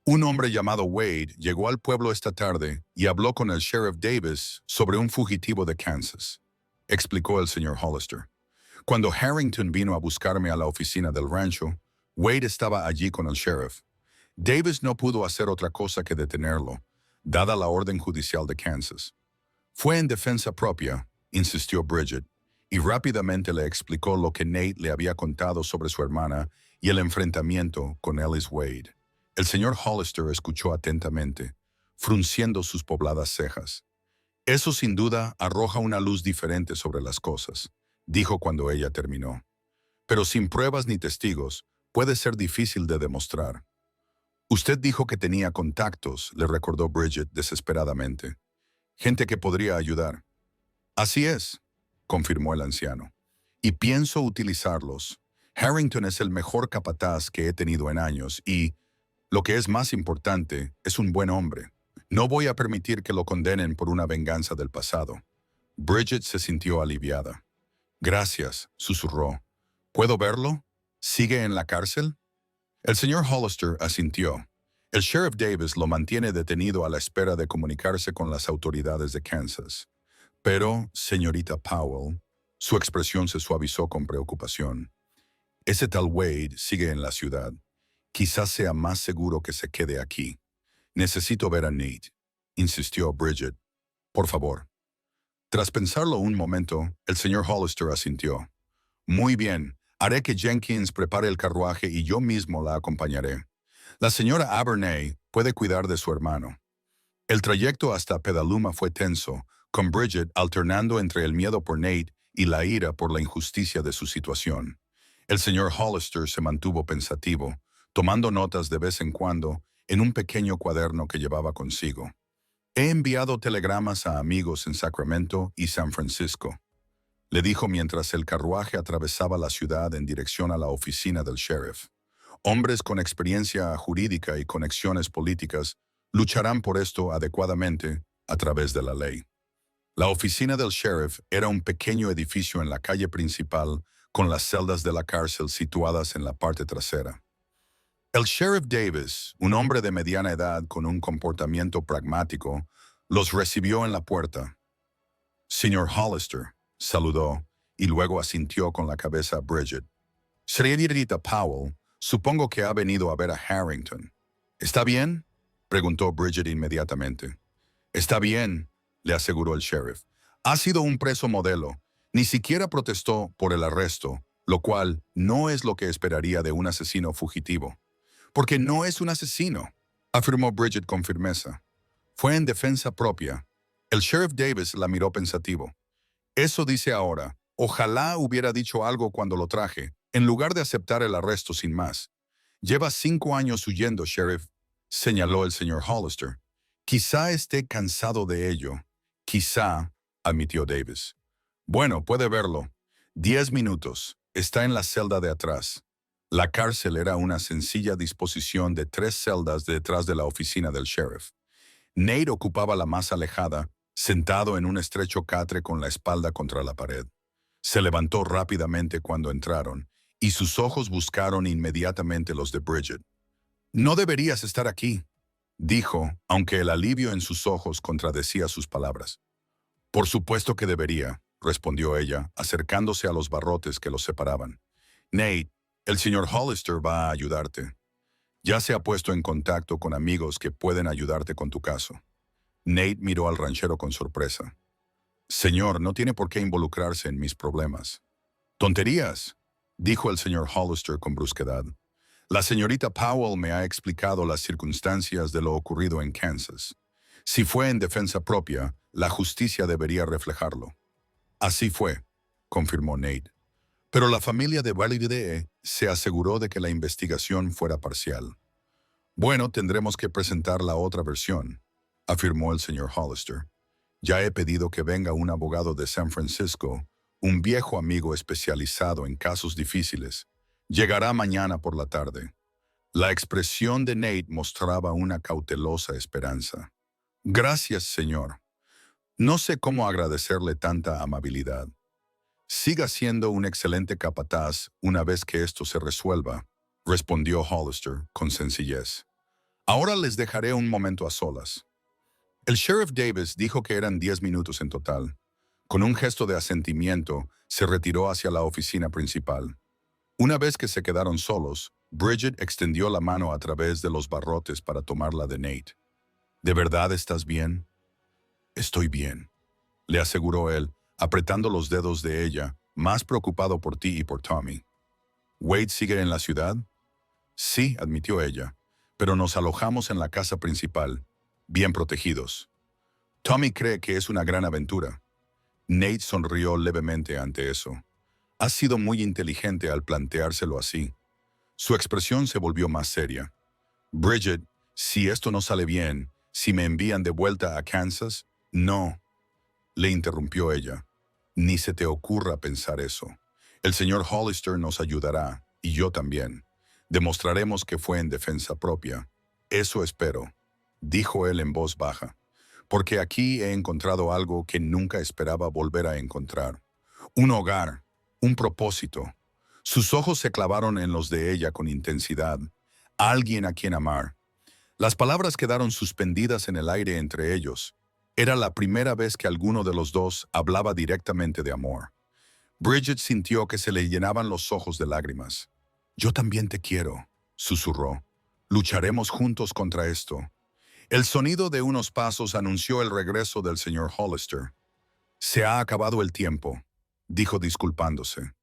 Un hombre llamado Wade llegó al pueblo esta tarde y habló con el sheriff Davis sobre un fugitivo de Kansas, explicó el señor Hollister. Cuando Harrington vino a buscarme a la oficina del rancho, Wade estaba allí con el sheriff. Davis no pudo hacer otra cosa que detenerlo, dada la orden judicial de Kansas. Fue en defensa propia, insistió Bridget, y rápidamente le explicó lo que Nate le había contado sobre su hermana y el enfrentamiento con Ellis Wade. El señor Hollister escuchó atentamente, frunciendo sus pobladas cejas. Eso sin duda arroja una luz diferente sobre las cosas, dijo cuando ella terminó. Pero sin pruebas ni testigos, puede ser difícil de demostrar. Usted dijo que tenía contactos, le recordó Bridget desesperadamente. Gente que podría ayudar. Así es, confirmó el anciano. Y pienso utilizarlos. Harrington es el mejor capataz que he tenido en años y, lo que es más importante, es un buen hombre. No voy a permitir que lo condenen por una venganza del pasado. Bridget se sintió aliviada. Gracias, susurró. ¿Puedo verlo? ¿Sigue en la cárcel? El señor Hollister asintió. El sheriff Davis lo mantiene detenido a la espera de comunicarse con las autoridades de Kansas. Pero, señorita Powell, su expresión se suavizó con preocupación. Ese tal Wade sigue en la ciudad. Quizás sea más seguro que se quede aquí. Necesito ver a Nate, insistió Bridget. Por favor. Tras pensarlo un momento, el señor Hollister asintió. Muy bien, haré que Jenkins prepare el carruaje y yo mismo la acompañaré. La señora Abernay puede cuidar de su hermano. El trayecto hasta Petaluma fue tenso, con Bridget alternando entre el miedo por Nate y la ira por la injusticia de su situación. El señor Hollister se mantuvo pensativo, tomando notas de vez en cuando en un pequeño cuaderno que llevaba consigo. He enviado telegramas a amigos en Sacramento y San Francisco, le dijo mientras el carruaje atravesaba la ciudad en dirección a la oficina del sheriff. Hombres con experiencia jurídica y conexiones políticas lucharán por esto adecuadamente a través de la ley. La oficina del sheriff era un pequeño edificio en la calle principal con las celdas de la cárcel situadas en la parte trasera. El sheriff Davis, un hombre de mediana edad con un comportamiento pragmático, los recibió en la puerta. Señor Hollister, saludó, y luego asintió con la cabeza a Bridget. Señorita Powell, supongo que ha venido a ver a Harrington. ¿Está bien? Preguntó Bridget inmediatamente. Está bien, le aseguró el sheriff. Ha sido un preso modelo. Ni siquiera protestó por el arresto, lo cual no es lo que esperaría de un asesino fugitivo. Porque no es un asesino, afirmó Bridget con firmeza. Fue en defensa propia. El sheriff Davis la miró pensativo. Eso dice ahora. Ojalá hubiera dicho algo cuando lo traje, en lugar de aceptar el arresto sin más. Lleva 5 años huyendo, sheriff, señaló el señor Hollister. Quizá esté cansado de ello. Quizá, admitió Davis. Bueno, puede verlo. 10 minutos. Está en la celda de atrás. La cárcel era una sencilla disposición de 3 celdas detrás de la oficina del sheriff. Nate ocupaba la más alejada, sentado en un estrecho catre con la espalda contra la pared. Se levantó rápidamente cuando entraron, y sus ojos buscaron inmediatamente los de Bridget. «No deberías estar aquí», dijo, aunque el alivio en sus ojos contradecía sus palabras. «Por supuesto que debería», respondió ella, acercándose a los barrotes que los separaban. «Nate, el señor Hollister va a ayudarte. Ya se ha puesto en contacto con amigos que pueden ayudarte con tu caso». Nate miró al ranchero con sorpresa. «Señor, no tiene por qué involucrarse en mis problemas». «Tonterías», dijo el señor Hollister con brusquedad. «La señorita Powell me ha explicado las circunstancias de lo ocurrido en Kansas. Si fue en defensa propia, la justicia debería reflejarlo». «Así fue», confirmó Nate. «Pero la familia de Validee se aseguró de que la investigación fuera parcial». «Bueno, tendremos que presentar la otra versión», afirmó el señor Hollister. «Ya he pedido que venga un abogado de San Francisco, un viejo amigo especializado en casos difíciles. Llegará mañana por la tarde». La expresión de Nate mostraba una cautelosa esperanza. «Gracias, señor. No sé cómo agradecerle tanta amabilidad. Siga siendo un excelente capataz una vez que esto se resuelva», respondió Hollister con sencillez. «Ahora les dejaré un momento a solas». El sheriff Davis dijo que eran 10 minutos en total. Con un gesto de asentimiento, se retiró hacia la oficina principal. Una vez que se quedaron solos, Bridget extendió la mano a través de los barrotes para tomarla de Nate. «¿De verdad estás bien?» «Estoy bien», le aseguró él, apretando los dedos de ella, más preocupado por ti y por Tommy. «¿Wade sigue en la ciudad?» «Sí», admitió ella, «pero nos alojamos en la casa principal, bien protegidos. Tommy cree que es una gran aventura». Nate sonrió levemente ante eso. «Has sido muy inteligente al planteárselo así». Su expresión se volvió más seria. «Bridget, si esto no sale bien, si me envían de vuelta a Kansas, no», le interrumpió ella. «Ni se te ocurra pensar eso. El señor Hollister nos ayudará, y yo también. Demostraremos que fue en defensa propia. Eso espero», dijo él en voz baja, «porque aquí he encontrado algo que nunca esperaba volver a encontrar. Un hogar, un propósito». Sus ojos se clavaron en los de ella con intensidad. Alguien a quien amar. Las palabras quedaron suspendidas en el aire entre ellos. Era la primera vez que alguno de los dos hablaba directamente de amor. Bridget sintió que se le llenaban los ojos de lágrimas. «Yo también te quiero», susurró. «Lucharemos juntos contra esto». El sonido de unos pasos anunció el regreso del señor Hollister. «Se ha acabado el tiempo», dijo disculpándose.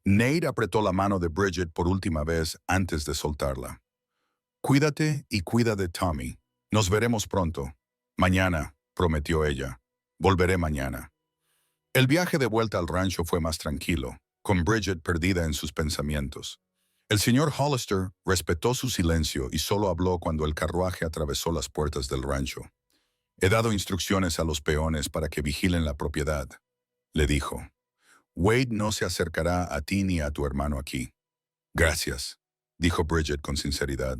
Nate apretó la mano de Bridget por última vez antes de soltarla. «Cuídate y cuida de Tommy. Nos veremos pronto. Mañana», prometió ella. «Volveré mañana». El viaje de vuelta al rancho fue más tranquilo, con Bridget perdida en sus pensamientos. El señor Hollister respetó su silencio y solo habló cuando el carruaje atravesó las puertas del rancho. «He dado instrucciones a los peones para que vigilen la propiedad», le dijo. «Wade no se acercará a ti ni a tu hermano aquí». «Gracias», dijo Bridget con sinceridad,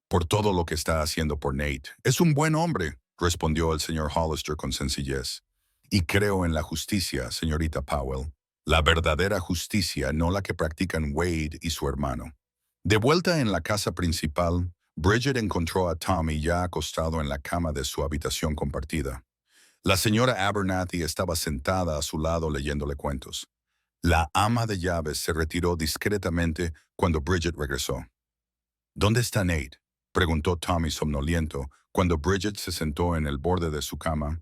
«por todo lo que está haciendo por Nate. Es un buen hombre», respondió el señor Hollister con sencillez. «Y creo en la justicia, señorita Powell. La verdadera justicia, no la que practican Wade y su hermano». De vuelta en la casa principal, Bridget encontró a Tommy ya acostado en la cama de su habitación compartida. La señora Abernathy estaba sentada a su lado leyéndole cuentos. La ama de llaves se retiró discretamente cuando Bridget regresó. «¿Dónde está Nate?», preguntó Tommy somnoliento cuando Bridget se sentó en el borde de su cama.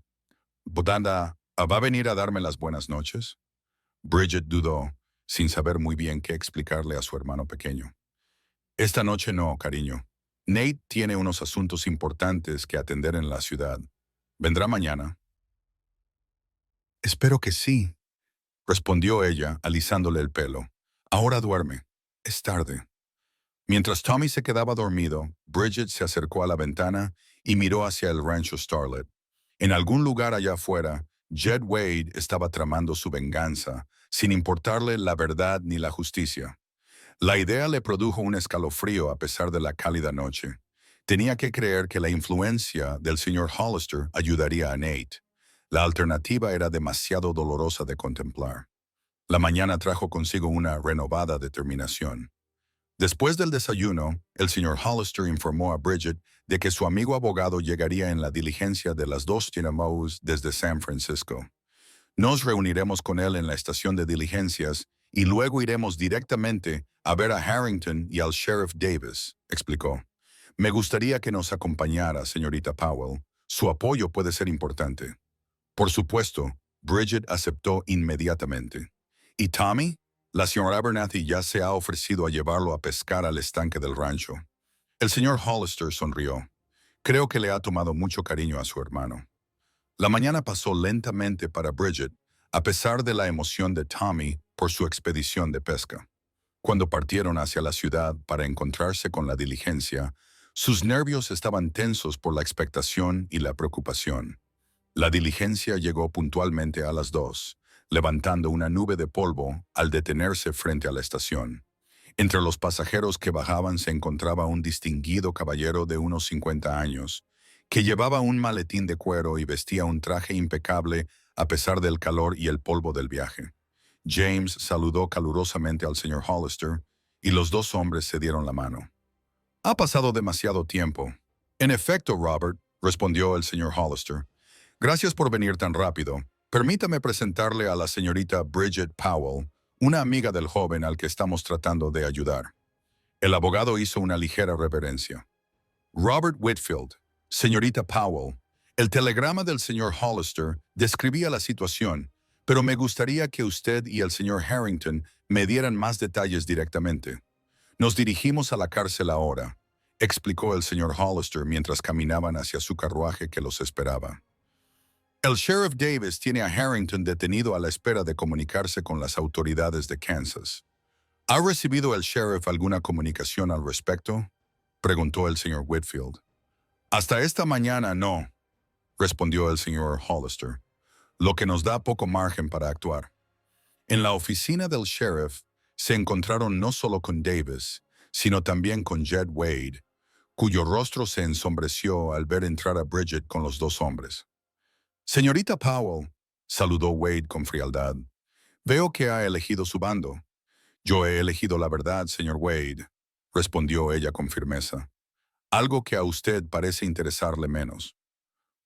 «Bodanda, ¿va a venir a darme las buenas noches?». Bridget dudó, sin saber muy bien qué explicarle a su hermano pequeño. «Esta noche no, cariño. Nate tiene unos asuntos importantes que atender en la ciudad. ¿Vendrá mañana?». «Espero que sí», respondió ella, alisándole el pelo. «Ahora duerme. Es tarde». Mientras Tommy se quedaba dormido, Bridget se acercó a la ventana y miró hacia el rancho Starlet. En algún lugar allá afuera, Jed Wade estaba tramando su venganza, sin importarle la verdad ni la justicia. La idea le produjo un escalofrío a pesar de la cálida noche. Tenía que creer que la influencia del señor Hollister ayudaría a Nate. La alternativa era demasiado dolorosa de contemplar. La mañana trajo consigo una renovada determinación. Después del desayuno, el señor Hollister informó a Bridget de que su amigo abogado llegaría en la diligencia de las 2 Dynamos desde San Francisco. Nos reuniremos con él en la estación de diligencias y luego iremos directamente a ver a Harrington y al Sheriff Davis, explicó. Me gustaría que nos acompañara, señorita Powell. Su apoyo puede ser importante. Por supuesto, Bridget aceptó inmediatamente. ¿Y Tommy? La señora Abernathy ya se ha ofrecido a llevarlo a pescar al estanque del rancho. El señor Hollister sonrió. Creo que le ha tomado mucho cariño a su hermano. La mañana pasó lentamente para Bridget, a pesar de la emoción de Tommy por su expedición de pesca. Cuando partieron hacia la ciudad para encontrarse con la diligencia, sus nervios estaban tensos por la expectación y la preocupación. La diligencia llegó puntualmente a las 2, levantando una nube de polvo al detenerse frente a la estación. Entre los pasajeros que bajaban se encontraba un distinguido caballero de unos 50 años, que llevaba un maletín de cuero y vestía un traje impecable a pesar del calor y el polvo del viaje. James saludó calurosamente al señor Hollister y los dos hombres se dieron la mano. Ha pasado demasiado tiempo. En efecto, Robert, respondió el señor Hollister. Gracias por venir tan rápido. Permítame presentarle a la señorita Bridget Powell, una amiga del joven al que estamos tratando de ayudar. El abogado hizo una ligera reverencia. Robert Whitfield, señorita Powell, el telegrama del señor Hollister describía la situación, pero me gustaría que usted y el señor Harrington me dieran más detalles directamente. Nos dirigimos a la cárcel ahora, explicó el señor Hollister mientras caminaban hacia su carruaje que los esperaba. El sheriff Davis tiene a Harrington detenido a la espera de comunicarse con las autoridades de Kansas. ¿Ha recibido el sheriff alguna comunicación al respecto?, preguntó el señor Whitfield. Hasta esta mañana no, respondió el señor Hollister, lo que nos da poco margen para actuar. En la oficina del sheriff se encontraron no solo con Davis, sino también con Jed Wade, cuyo rostro se ensombreció al ver entrar a Bridget con los dos hombres. Señorita Powell, saludó Wade con frialdad, veo que ha elegido su bando. Yo he elegido la verdad, señor Wade, respondió ella con firmeza. Algo que a usted parece interesarle menos.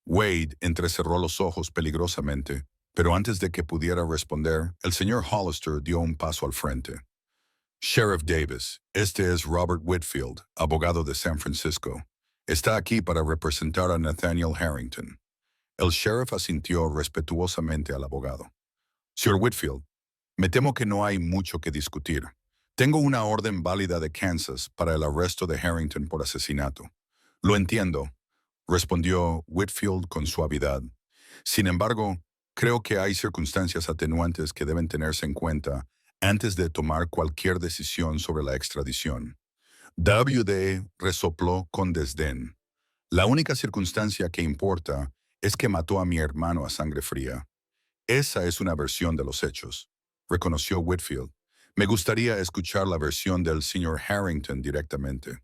Wade entrecerró los ojos peligrosamente, pero antes de que pudiera responder, el señor Hollister dio un paso al frente. Sheriff Davis, este es Robert Whitfield, abogado de San Francisco. Está aquí para representar a Nathaniel Harrington. El sheriff asintió respetuosamente al abogado. Sir Whitfield, me temo que no hay mucho que discutir. Tengo una orden válida de Kansas para el arresto de Harrington por asesinato. Lo entiendo, respondió Whitfield con suavidad. Sin embargo, creo que hay circunstancias atenuantes que deben tenerse en cuenta antes de tomar cualquier decisión sobre la extradición. WD resopló con desdén. La única circunstancia que importa es que mató a mi hermano a sangre fría. Esa es una versión de los hechos, reconoció Whitfield. Me gustaría escuchar la versión del señor Harrington directamente.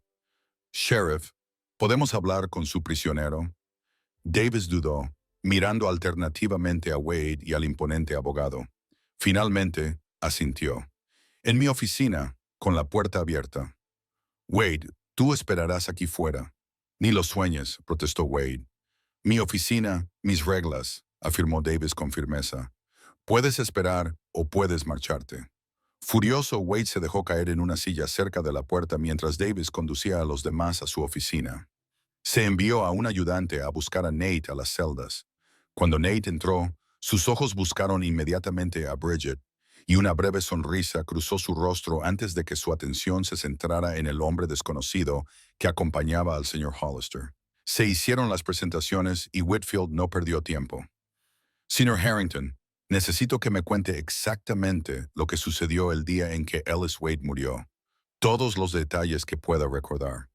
Sheriff, ¿podemos hablar con su prisionero? Davis dudó, mirando alternativamente a Wade y al imponente abogado. Finalmente, asintió. En mi oficina, con la puerta abierta. Wade, tú esperarás aquí fuera. Ni lo sueñes, protestó Wade. Mi oficina, mis reglas, afirmó Davis con firmeza. Puedes esperar o puedes marcharte. Furioso, Wade se dejó caer en una silla cerca de la puerta mientras Davis conducía a los demás a su oficina. Se envió a un ayudante a buscar a Nate a las celdas. Cuando Nate entró, sus ojos buscaron inmediatamente a Bridget, y una breve sonrisa cruzó su rostro antes de que su atención se centrara en el hombre desconocido que acompañaba al señor Hollister. Se hicieron las presentaciones y Whitfield no perdió tiempo. Señor Harrington, necesito que me cuente exactamente lo que sucedió el día en que Ellis Wade murió. Todos los detalles que pueda recordar.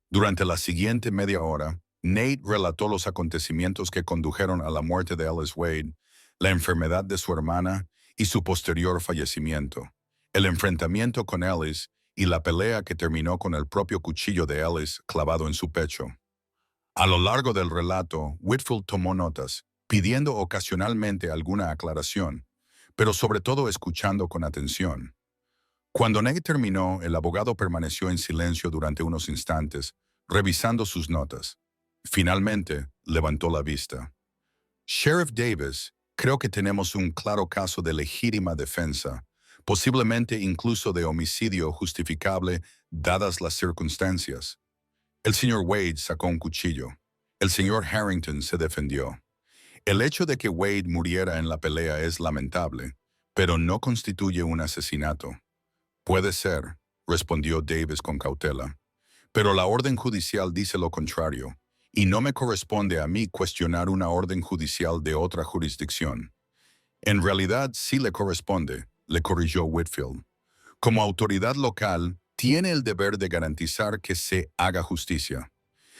Durante la siguiente media hora, Nate relató los acontecimientos que condujeron a la muerte de Ellis Wade, la enfermedad de su hermana y su posterior fallecimiento, el enfrentamiento con Ellis y la pelea que terminó con el propio cuchillo de Ellis clavado en su pecho. A lo largo del relato, Whitfield tomó notas, pidiendo ocasionalmente alguna aclaración, pero sobre todo escuchando con atención. Cuando Nate terminó, el abogado permaneció en silencio durante unos instantes, revisando sus notas. Finalmente, levantó la vista. Sheriff Davis, creo que tenemos un claro caso de legítima defensa, posiblemente incluso de homicidio justificable dadas las circunstancias. El señor Wade sacó un cuchillo. El señor Harrington se defendió. El hecho de que Wade muriera en la pelea es lamentable, pero no constituye un asesinato. Puede ser, respondió Davis con cautela, pero la orden judicial dice lo contrario, y no me corresponde a mí cuestionar una orden judicial de otra jurisdicción. En realidad sí le corresponde, le corrigió Whitfield. Como autoridad local, tiene el deber de garantizar que se haga justicia.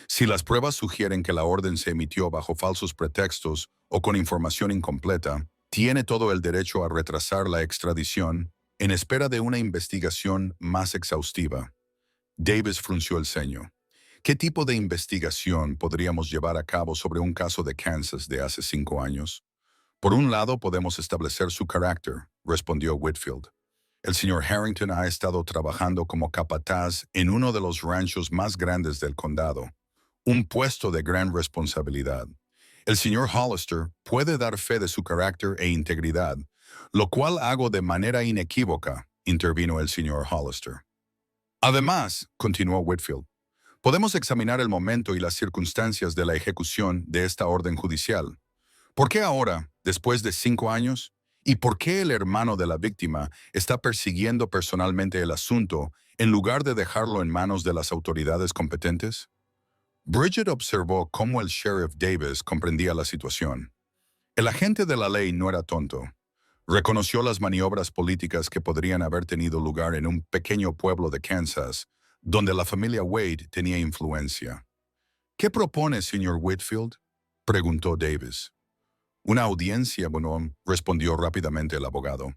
Si las pruebas sugieren que la orden se emitió bajo falsos pretextos o con información incompleta, tiene todo el derecho a retrasar la extradición en espera de una investigación más exhaustiva. Davis frunció el ceño. ¿Qué tipo de investigación podríamos llevar a cabo sobre un caso de Kansas de hace 5 años? Por un lado, podemos establecer su carácter, respondió Whitfield. El señor Harrington ha estado trabajando como capataz en uno de los ranchos más grandes del condado, un puesto de gran responsabilidad. El señor Hollister puede dar fe de su carácter e integridad, lo cual hago de manera inequívoca, intervino el señor Hollister. Además, continuó Whitfield, podemos examinar el momento y las circunstancias de la ejecución de esta orden judicial. ¿Por qué ahora, después de 5 años? ¿Y por qué el hermano de la víctima está persiguiendo personalmente el asunto en lugar de dejarlo en manos de las autoridades competentes? Bridget observó cómo el sheriff Davis comprendía la situación. El agente de la ley no era tonto. Reconoció las maniobras políticas que podrían haber tenido lugar en un pequeño pueblo de Kansas, donde la familia Wade tenía influencia. ¿Qué propone, señor Whitfield?, preguntó Davis. Una audiencia, bueno, respondió rápidamente el abogado,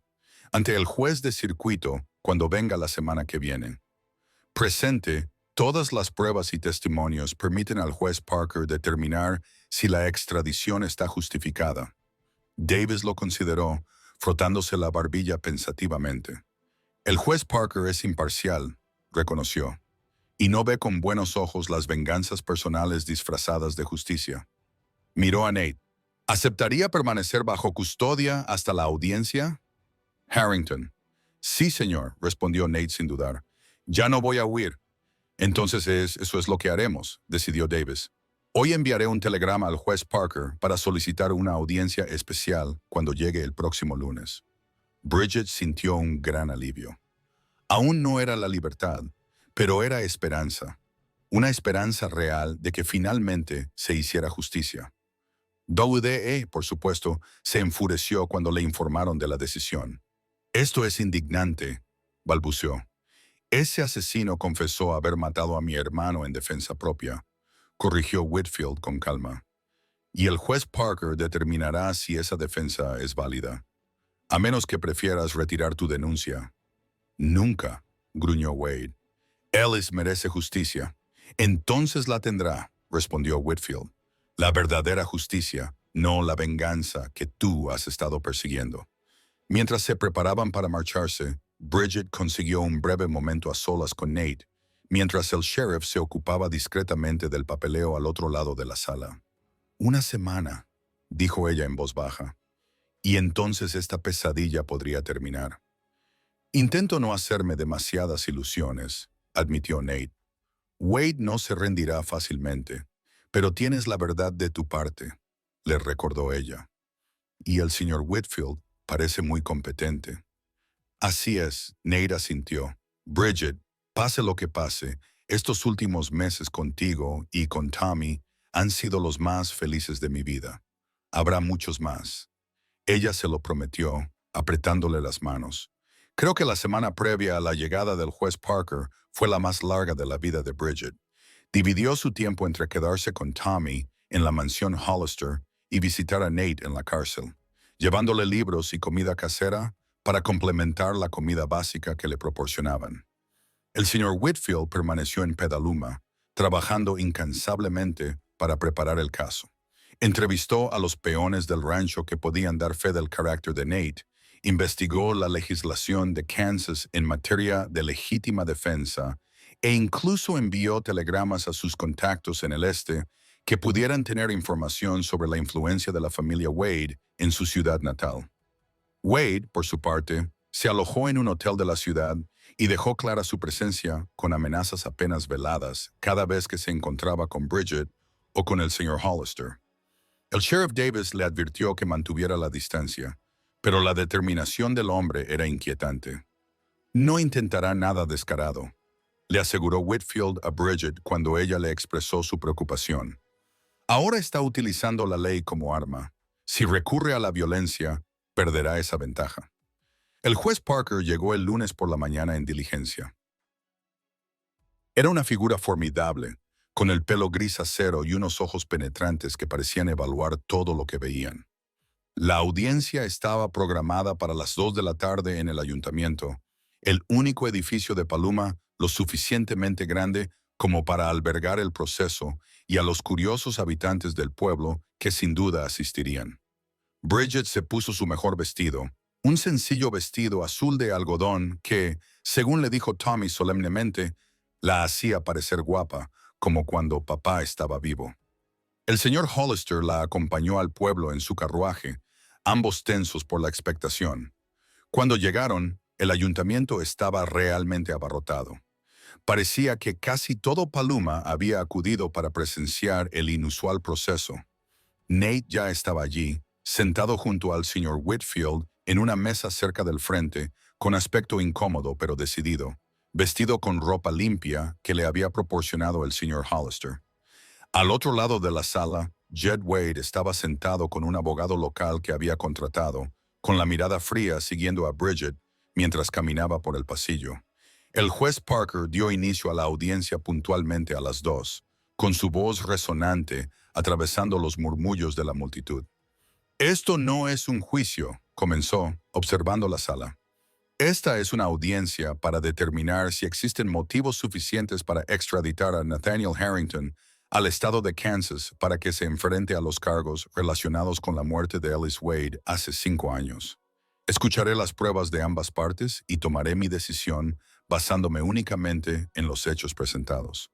ante el juez de circuito cuando venga la semana que viene. Presente, todas las pruebas y testimonios permiten al juez Parker determinar si la extradición está justificada. Davis lo consideró, frotándose la barbilla pensativamente. El juez Parker es imparcial, reconoció, y no ve con buenos ojos las venganzas personales disfrazadas de justicia. Miró a Nate. ¿Aceptaría permanecer bajo custodia hasta la audiencia? Harrington. Sí, señor, respondió Nate sin dudar. Ya no voy a huir. Entonces eso es lo que haremos, decidió Davis. Hoy enviaré un telegrama al juez Parker para solicitar una audiencia especial cuando llegue el próximo lunes. Bridget sintió un gran alivio. Aún no era la libertad, pero era esperanza. Una esperanza real de que finalmente se hiciera justicia. WDE, por supuesto, se enfureció cuando le informaron de la decisión. Esto es indignante, balbuceó. Ese asesino confesó haber matado a mi hermano en defensa propia, corrigió Whitfield con calma. Y el juez Parker determinará si esa defensa es válida. A menos que prefieras retirar tu denuncia. Nunca, gruñó Wade. Ellis merece justicia. Entonces la tendrá, respondió Whitfield. La verdadera justicia, no la venganza que tú has estado persiguiendo. Mientras se preparaban para marcharse, Bridget consiguió un breve momento a solas con Nate, mientras el sheriff se ocupaba discretamente del papeleo al otro lado de la sala. «Una semana», dijo ella en voz baja, «y entonces esta pesadilla podría terminar». «Intento no hacerme demasiadas ilusiones», admitió Nate. «Wade no se rendirá fácilmente, pero tienes la verdad de tu parte», le recordó ella. «Y el señor Whitfield parece muy competente». «Así es», Nate asintió. «Bridget, pase lo que pase, estos últimos meses contigo y con Tommy han sido los más felices de mi vida. Habrá muchos más». Ella se lo prometió, apretándole las manos. Creo que la semana previa a la llegada del juez Parker fue la más larga de la vida de Bridget. Dividió su tiempo entre quedarse con Tommy en la mansión Hollister y visitar a Nate en la cárcel, llevándole libros y comida casera para complementar la comida básica que le proporcionaban. El señor Whitfield permaneció en Petaluma, trabajando incansablemente para preparar el caso. Entrevistó a los peones del rancho que podían dar fe del carácter de Nate, investigó la legislación de Kansas en materia de legítima defensa e incluso envió telegramas a sus contactos en el este que pudieran tener información sobre la influencia de la familia Wade en su ciudad natal. Wade, por su parte, se alojó en un hotel de la ciudad y dejó clara su presencia con amenazas apenas veladas cada vez que se encontraba con Bridget o con el señor Hollister. El sheriff Davis le advirtió que mantuviera la distancia, pero la determinación del hombre era inquietante. No intentará nada descarado, le aseguró Whitfield a Bridget cuando ella le expresó su preocupación. Ahora está utilizando la ley como arma. Si recurre a la violencia, perderá esa ventaja. El juez Parker llegó el lunes por la mañana en diligencia. Era una figura formidable, con el pelo gris acero y unos ojos penetrantes que parecían evaluar todo lo que veían. La audiencia estaba programada para las 2 de la tarde en el ayuntamiento, el único edificio de Paluma lo suficientemente grande como para albergar el proceso y a los curiosos habitantes del pueblo que sin duda asistirían. Bridget se puso su mejor vestido, un sencillo vestido azul de algodón que, según le dijo Tommy solemnemente, la hacía parecer guapa, como cuando papá estaba vivo. El señor Hollister la acompañó al pueblo en su carruaje, ambos tensos por la expectación. Cuando llegaron, el ayuntamiento estaba realmente abarrotado. Parecía que casi todo Paluma había acudido para presenciar el inusual proceso. Nate ya estaba allí, sentado junto al señor Whitfield en una mesa cerca del frente, con aspecto incómodo pero decidido, vestido con ropa limpia que le había proporcionado el señor Hollister. Al otro lado de la sala, Jed Wade estaba sentado con un abogado local que había contratado, con la mirada fría siguiendo a Bridget mientras caminaba por el pasillo. El juez Parker dio inicio a la audiencia puntualmente a las 2, con su voz resonante atravesando los murmullos de la multitud. Esto no es un juicio, comenzó, observando la sala. Esta es una audiencia para determinar si existen motivos suficientes para extraditar a Nathaniel Harrington al estado de Kansas para que se enfrente a los cargos relacionados con la muerte de Ellis Wade hace 5 años. Escucharé las pruebas de ambas partes y tomaré mi decisión basándome únicamente en los hechos presentados.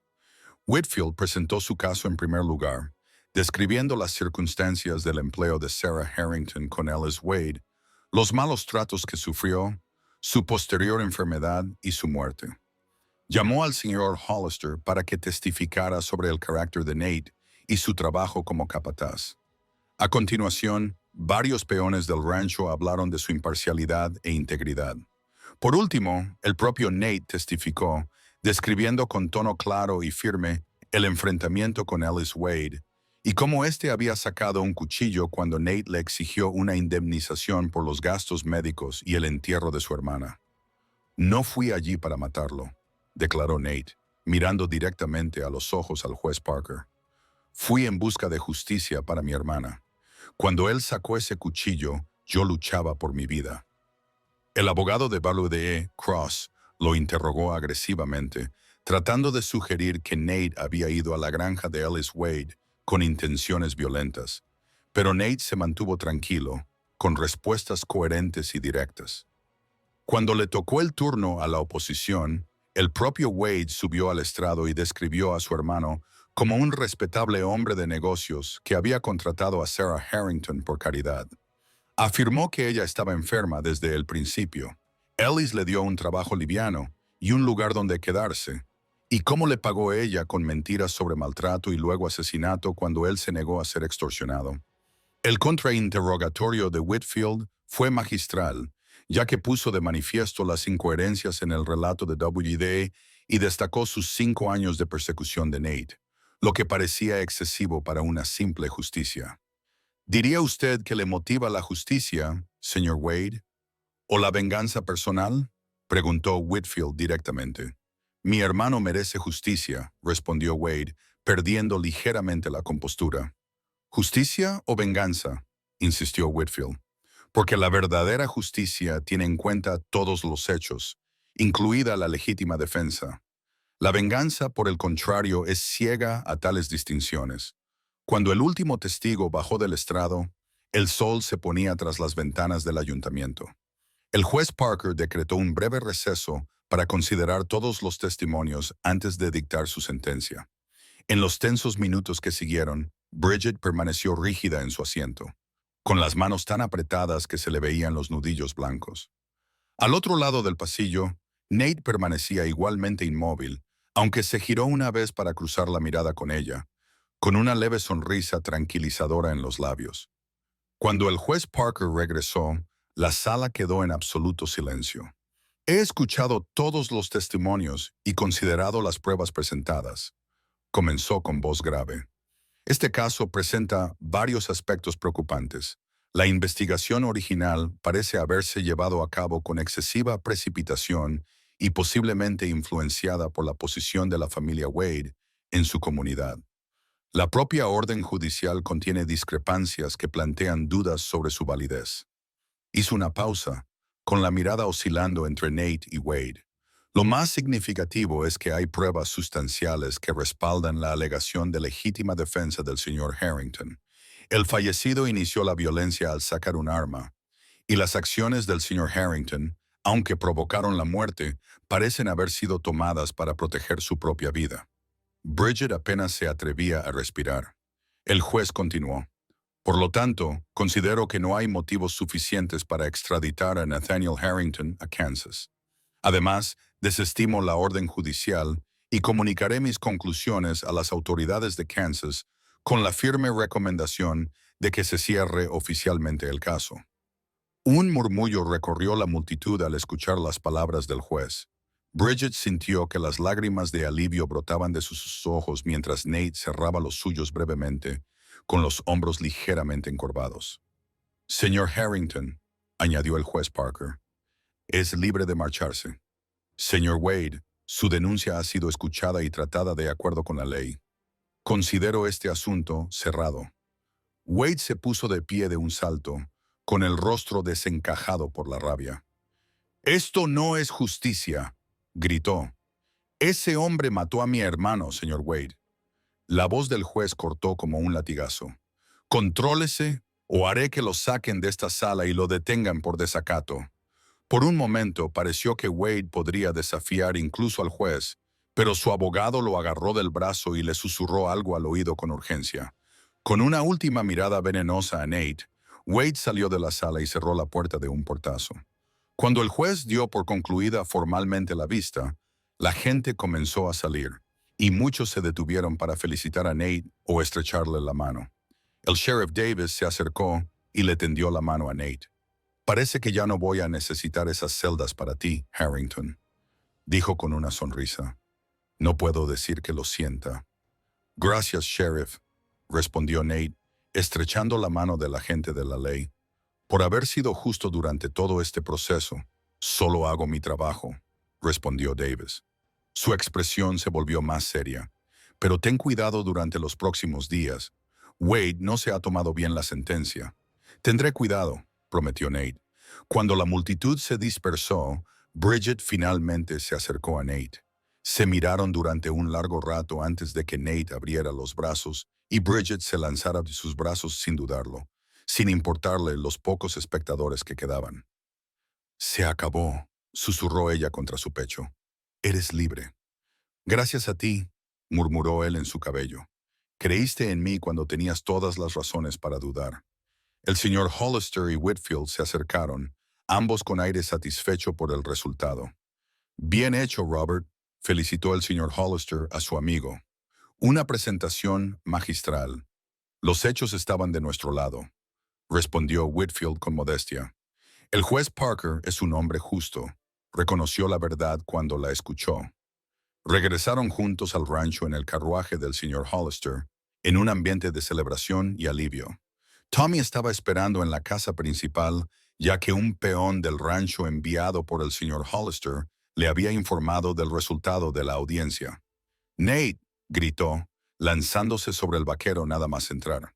Whitfield presentó su caso en primer lugar, describiendo las circunstancias del empleo de Sarah Harrington con Ellis Wade, los malos tratos que sufrió, su posterior enfermedad y su muerte. Llamó al señor Hollister para que testificara sobre el carácter de Nate y su trabajo como capataz. A continuación, varios peones del rancho hablaron de su imparcialidad e integridad. Por último, el propio Nate testificó, describiendo con tono claro y firme el enfrentamiento con Ellis Wade y cómo éste había sacado un cuchillo cuando Nate le exigió una indemnización por los gastos médicos y el entierro de su hermana. No fui allí para matarlo, declaró Nate, mirando directamente a los ojos al juez Parker. Fui en busca de justicia para mi hermana. Cuando él sacó ese cuchillo, yo luchaba por mi vida. El abogado de Ballou Cross lo interrogó agresivamente, tratando de sugerir que Nate había ido a la granja de Ellis Wade con intenciones violentas. Pero Nate se mantuvo tranquilo, con respuestas coherentes y directas. Cuando le tocó el turno a la oposición, el propio Wade subió al estrado y describió a su hermano como un respetable hombre de negocios que había contratado a Sarah Harrington por caridad. Afirmó que ella estaba enferma desde el principio. Ellis le dio un trabajo liviano y un lugar donde quedarse. ¿Y cómo le pagó ella con mentiras sobre maltrato y luego asesinato cuando él se negó a ser extorsionado? El contrainterrogatorio de Whitfield fue magistral, ya que puso de manifiesto las incoherencias en el relato de W.D. y destacó sus 5 años de persecución de Nate, lo que parecía excesivo para una simple justicia. ¿Diría usted que le motiva la justicia, señor Wade? ¿O la venganza personal? Preguntó Whitfield directamente. Mi hermano merece justicia, respondió Wade, perdiendo ligeramente la compostura. ¿Justicia o venganza?, insistió Whitfield. Porque la verdadera justicia tiene en cuenta todos los hechos, incluida la legítima defensa. La venganza, por el contrario, es ciega a tales distinciones. Cuando el último testigo bajó del estrado, el sol se ponía tras las ventanas del ayuntamiento. El juez Parker decretó un breve receso para considerar todos los testimonios antes de dictar su sentencia. En los tensos minutos que siguieron, Bridget permaneció rígida en su asiento, con las manos tan apretadas que se le veían los nudillos blancos. Al otro lado del pasillo, Nate permanecía igualmente inmóvil, aunque se giró una vez para cruzar la mirada con ella, con una leve sonrisa tranquilizadora en los labios. Cuando el juez Parker regresó, la sala quedó en absoluto silencio. He escuchado todos los testimonios y considerado las pruebas presentadas, comenzó con voz grave. Este caso presenta varios aspectos preocupantes. La investigación original parece haberse llevado a cabo con excesiva precipitación y posiblemente influenciada por la posición de la familia Wade en su comunidad. La propia orden judicial contiene discrepancias que plantean dudas sobre su validez. Hizo una pausa, con la mirada oscilando entre Nate y Wade. Lo más significativo es que hay pruebas sustanciales que respaldan la alegación de legítima defensa del señor Harrington. El fallecido inició la violencia al sacar un arma, y las acciones del señor Harrington, aunque provocaron la muerte, parecen haber sido tomadas para proteger su propia vida. Bridget apenas se atrevía a respirar. El juez continuó. Por lo tanto, considero que no hay motivos suficientes para extraditar a Nathaniel Harrington a Kansas. Además, desestimo la orden judicial y comunicaré mis conclusiones a las autoridades de Kansas con la firme recomendación de que se cierre oficialmente el caso. Un murmullo recorrió la multitud al escuchar las palabras del juez. Bridget sintió que las lágrimas de alivio brotaban de sus ojos mientras Nate cerraba los suyos brevemente, con los hombros ligeramente encorvados. Señor Harrington, añadió el juez Parker, es libre de marcharse. Señor Wade, su denuncia ha sido escuchada y tratada de acuerdo con la ley. Considero este asunto cerrado. Wade se puso de pie de un salto, con el rostro desencajado por la rabia. «Esto no es justicia», gritó. «Ese hombre mató a mi hermano, señor Wade». La voz del juez cortó como un latigazo. «Contrólese o haré que lo saquen de esta sala y lo detengan por desacato». Por un momento pareció que Wade podría desafiar incluso al juez, pero su abogado lo agarró del brazo y le susurró algo al oído con urgencia. Con una última mirada venenosa a Nate, Wade salió de la sala y cerró la puerta de un portazo. Cuando el juez dio por concluida formalmente la vista, la gente comenzó a salir, y muchos se detuvieron para felicitar a Nate o estrecharle la mano. El sheriff Davis se acercó y le tendió la mano a Nate. «Parece que ya no voy a necesitar esas celdas para ti, Harrington», dijo con una sonrisa. «No puedo decir que lo sienta». «Gracias, sheriff», respondió Nate, estrechando la mano del agente de la ley. «Por haber sido justo durante todo este proceso, solo hago mi trabajo», respondió Davis. Su expresión se volvió más seria. «Pero ten cuidado durante los próximos días. Wade no se ha tomado bien la sentencia». «Tendré cuidado», prometió Nate. Cuando la multitud se dispersó, Bridget finalmente se acercó a Nate. Se miraron durante un largo rato antes de que Nate abriera los brazos y Bridget se lanzara de sus brazos sin dudarlo, sin importarle los pocos espectadores que quedaban. «Se acabó», susurró ella contra su pecho. «Eres libre». «Gracias a ti», murmuró él en su cabello. «Creíste en mí cuando tenías todas las razones para dudar». El señor Hollister y Whitfield se acercaron, ambos con aire satisfecho por el resultado. «Bien hecho, Robert», felicitó el señor Hollister a su amigo. «Una presentación magistral». «Los hechos estaban de nuestro lado», respondió Whitfield con modestia. «El juez Parker es un hombre justo. Reconoció la verdad cuando la escuchó». Regresaron juntos al rancho en el carruaje del señor Hollister, en un ambiente de celebración y alivio. Tommy estaba esperando en la casa principal, ya que un peón del rancho enviado por el señor Hollister le había informado del resultado de la audiencia. «Nate», gritó, lanzándose sobre el vaquero nada más entrar.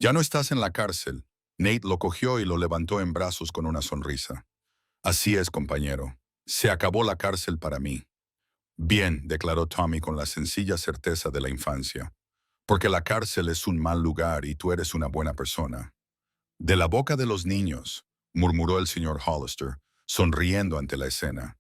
«Ya no estás en la cárcel». Nate lo cogió y lo levantó en brazos con una sonrisa. «Así es, compañero. Se acabó la cárcel para mí. Bien, declaró Tommy con la sencilla certeza de la infancia, porque la cárcel es un mal lugar y tú eres una buena persona. De la boca de los niños, murmuró el señor Hollister, sonriendo ante la escena.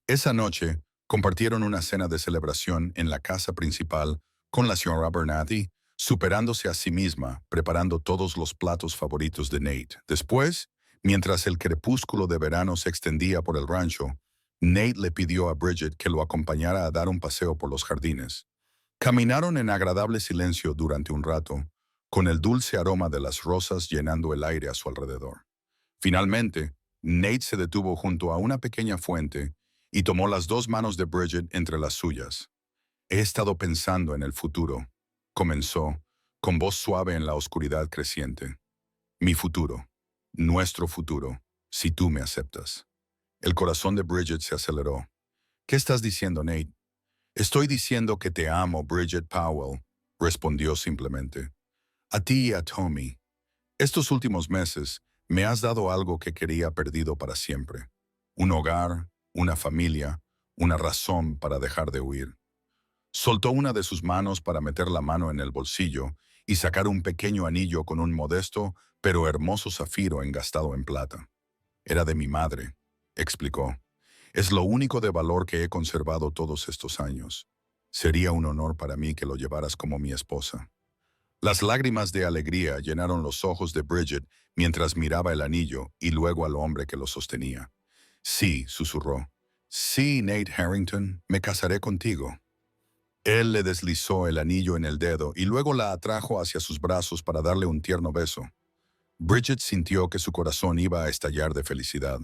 Esa noche, compartieron una cena de celebración en la casa principal con la señora Abernathy, superándose a sí misma, preparando todos los platos favoritos de Nate. Después, mientras el crepúsculo de verano se extendía por el rancho, Nate le pidió a Bridget que lo acompañara a dar un paseo por los jardines. Caminaron en agradable silencio durante un rato, con el dulce aroma de las rosas llenando el aire a su alrededor. Finalmente, Nate se detuvo junto a una pequeña fuente y tomó las dos manos de Bridget entre las suyas. He estado pensando en el futuro, comenzó, con voz suave en la oscuridad creciente. Mi futuro, nuestro futuro, si tú me aceptas. El corazón de Bridget se aceleró. ¿Qué estás diciendo, Nate? Estoy diciendo que te amo, Bridget Powell, respondió simplemente. A ti y a Tommy. Estos últimos meses me has dado algo que quería perdido para siempre. Un hogar, una familia, una razón para dejar de huir. Soltó una de sus manos para meter la mano en el bolsillo y sacar un pequeño anillo con un modesto pero hermoso zafiro engastado en plata. Era de mi madre, explicó. Es lo único de valor que he conservado todos estos años. Sería un honor para mí que lo llevaras como mi esposa. Las lágrimas de alegría llenaron los ojos de Bridget mientras miraba el anillo y luego al hombre que lo sostenía. Sí, susurró. Sí, Nate Harrington, me casaré contigo. Él le deslizó el anillo en el dedo y luego la atrajo hacia sus brazos para darle un tierno beso. Bridget sintió que su corazón iba a estallar de felicidad.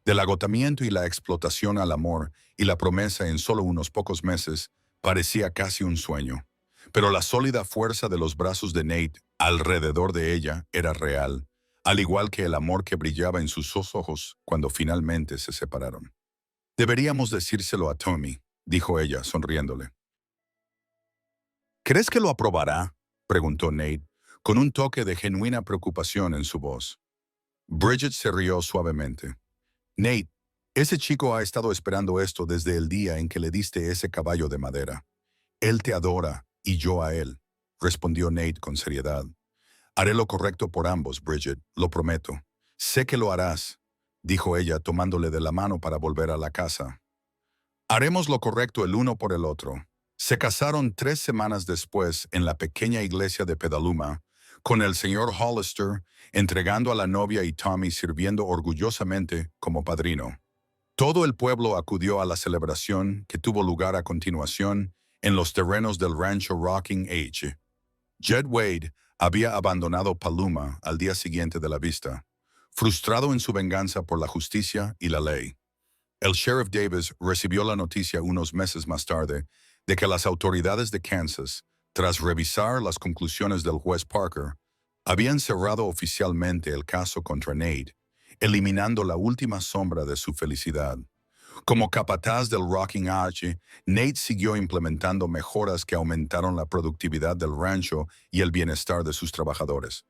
Del agotamiento y la explotación al amor y la promesa en solo unos pocos meses, parecía casi un sueño. Pero la sólida fuerza de los brazos de Nate alrededor de ella era real, al igual que el amor que brillaba en sus ojos cuando finalmente se separaron. Deberíamos decírselo a Tommy, dijo ella, sonriéndole. ¿Crees que lo aprobará?, preguntó Nate, con un toque de genuina preocupación en su voz. Bridget se rió suavemente. Nate, ese chico ha estado esperando esto desde el día en que le diste ese caballo de madera. Él te adora, y yo a él, respondió Nate con seriedad. Haré lo correcto por ambos, Bridget, lo prometo. Sé que lo harás, dijo ella tomándole de la mano para volver a la casa. Haremos lo correcto el uno por el otro. Se casaron 3 semanas después en la pequeña iglesia de Petaluma, con el señor Hollister entregando a la novia y Tommy sirviendo orgullosamente como padrino. Todo el pueblo acudió a la celebración que tuvo lugar a continuación en los terrenos del rancho Rocking H. Jed Wade había abandonado Paluma al día siguiente de la vista, frustrado en su venganza por la justicia y la ley. El sheriff Davis recibió la noticia unos meses más tarde de que las autoridades de Kansas, tras revisar las conclusiones del juez Parker, habían cerrado oficialmente el caso contra Nate, eliminando la última sombra de su felicidad. Como capataz del Rocking H, Nate siguió implementando mejoras que aumentaron la productividad del rancho y el bienestar de sus trabajadores.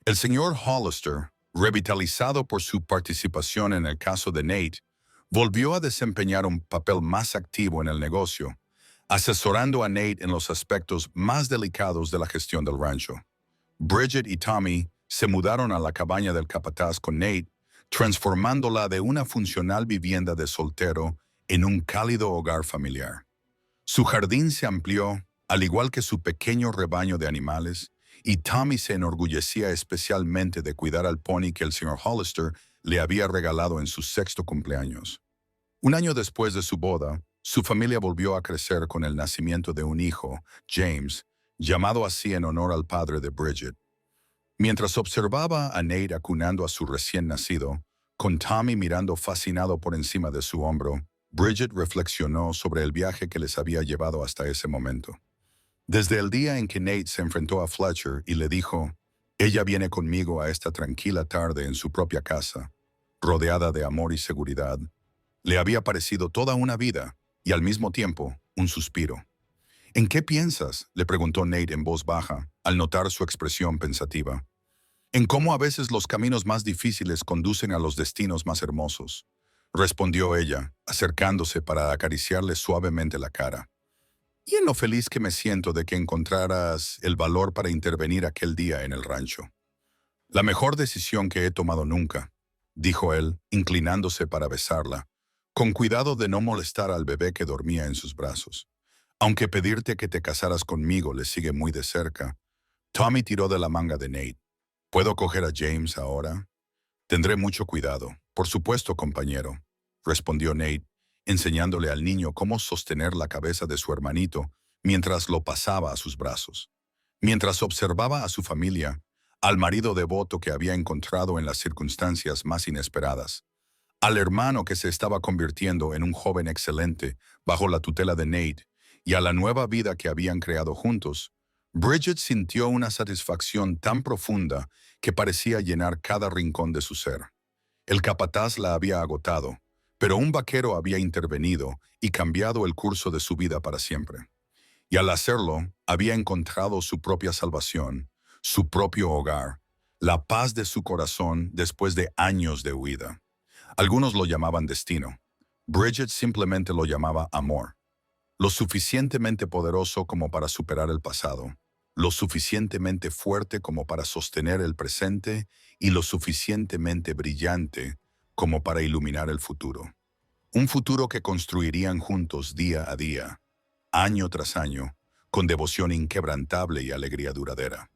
El señor Hollister, revitalizado por su participación en el caso de Nate, volvió a desempeñar un papel más activo en el negocio, asesorando a Nate en los aspectos más delicados de la gestión del rancho. Bridget y Tommy se mudaron a la cabaña del capataz con Nate, transformándola de una funcional vivienda de soltero en un cálido hogar familiar. Su jardín se amplió, al igual que su pequeño rebaño de animales, y Tommy se enorgullecía especialmente de cuidar al pony que el señor Hollister le había regalado en su 6º cumpleaños. Un año después de su boda, su familia volvió a crecer con el nacimiento de un hijo, James, llamado así en honor al padre de Bridget. Mientras observaba a Nate acunando a su recién nacido, con Tommy mirando fascinado por encima de su hombro, Bridget reflexionó sobre el viaje que les había llevado hasta ese momento. Desde el día en que Nate se enfrentó a Fletcher y le dijo, «Ella viene conmigo a esta tranquila tarde en su propia casa, rodeada de amor y seguridad», le había parecido toda una vida y al mismo tiempo un suspiro. «¿En qué piensas?», le preguntó Nate en voz baja, al notar su expresión pensativa. «En cómo a veces los caminos más difíciles conducen a los destinos más hermosos», respondió ella, acercándose para acariciarle suavemente la cara. Y en lo feliz que me siento de que encontraras el valor para intervenir aquel día en el rancho. La mejor decisión que he tomado nunca, dijo él, inclinándose para besarla, con cuidado de no molestar al bebé que dormía en sus brazos. Aunque pedirte que te casaras conmigo le sigue muy de cerca. Tommy tiró de la manga de Nate. ¿Puedo coger a James ahora? Tendré mucho cuidado. Por supuesto, compañero, respondió Nate, enseñándole al niño cómo sostener la cabeza de su hermanito mientras lo pasaba a sus brazos. Mientras observaba a su familia, al marido devoto que había encontrado en las circunstancias más inesperadas, al hermano que se estaba convirtiendo en un joven excelente bajo la tutela de Nate y a la nueva vida que habían creado juntos, Bridget sintió una satisfacción tan profunda que parecía llenar cada rincón de su ser. El capataz la había agotado, pero un vaquero había intervenido y cambiado el curso de su vida para siempre. Y al hacerlo, había encontrado su propia salvación, su propio hogar, la paz de su corazón después de años de huida. Algunos lo llamaban destino. Bridget simplemente lo llamaba amor. Lo suficientemente poderoso como para superar el pasado, lo suficientemente fuerte como para sostener el presente y lo suficientemente brillante como para iluminar el futuro. Un futuro que construirían juntos día a día, año tras año, con devoción inquebrantable y alegría duradera.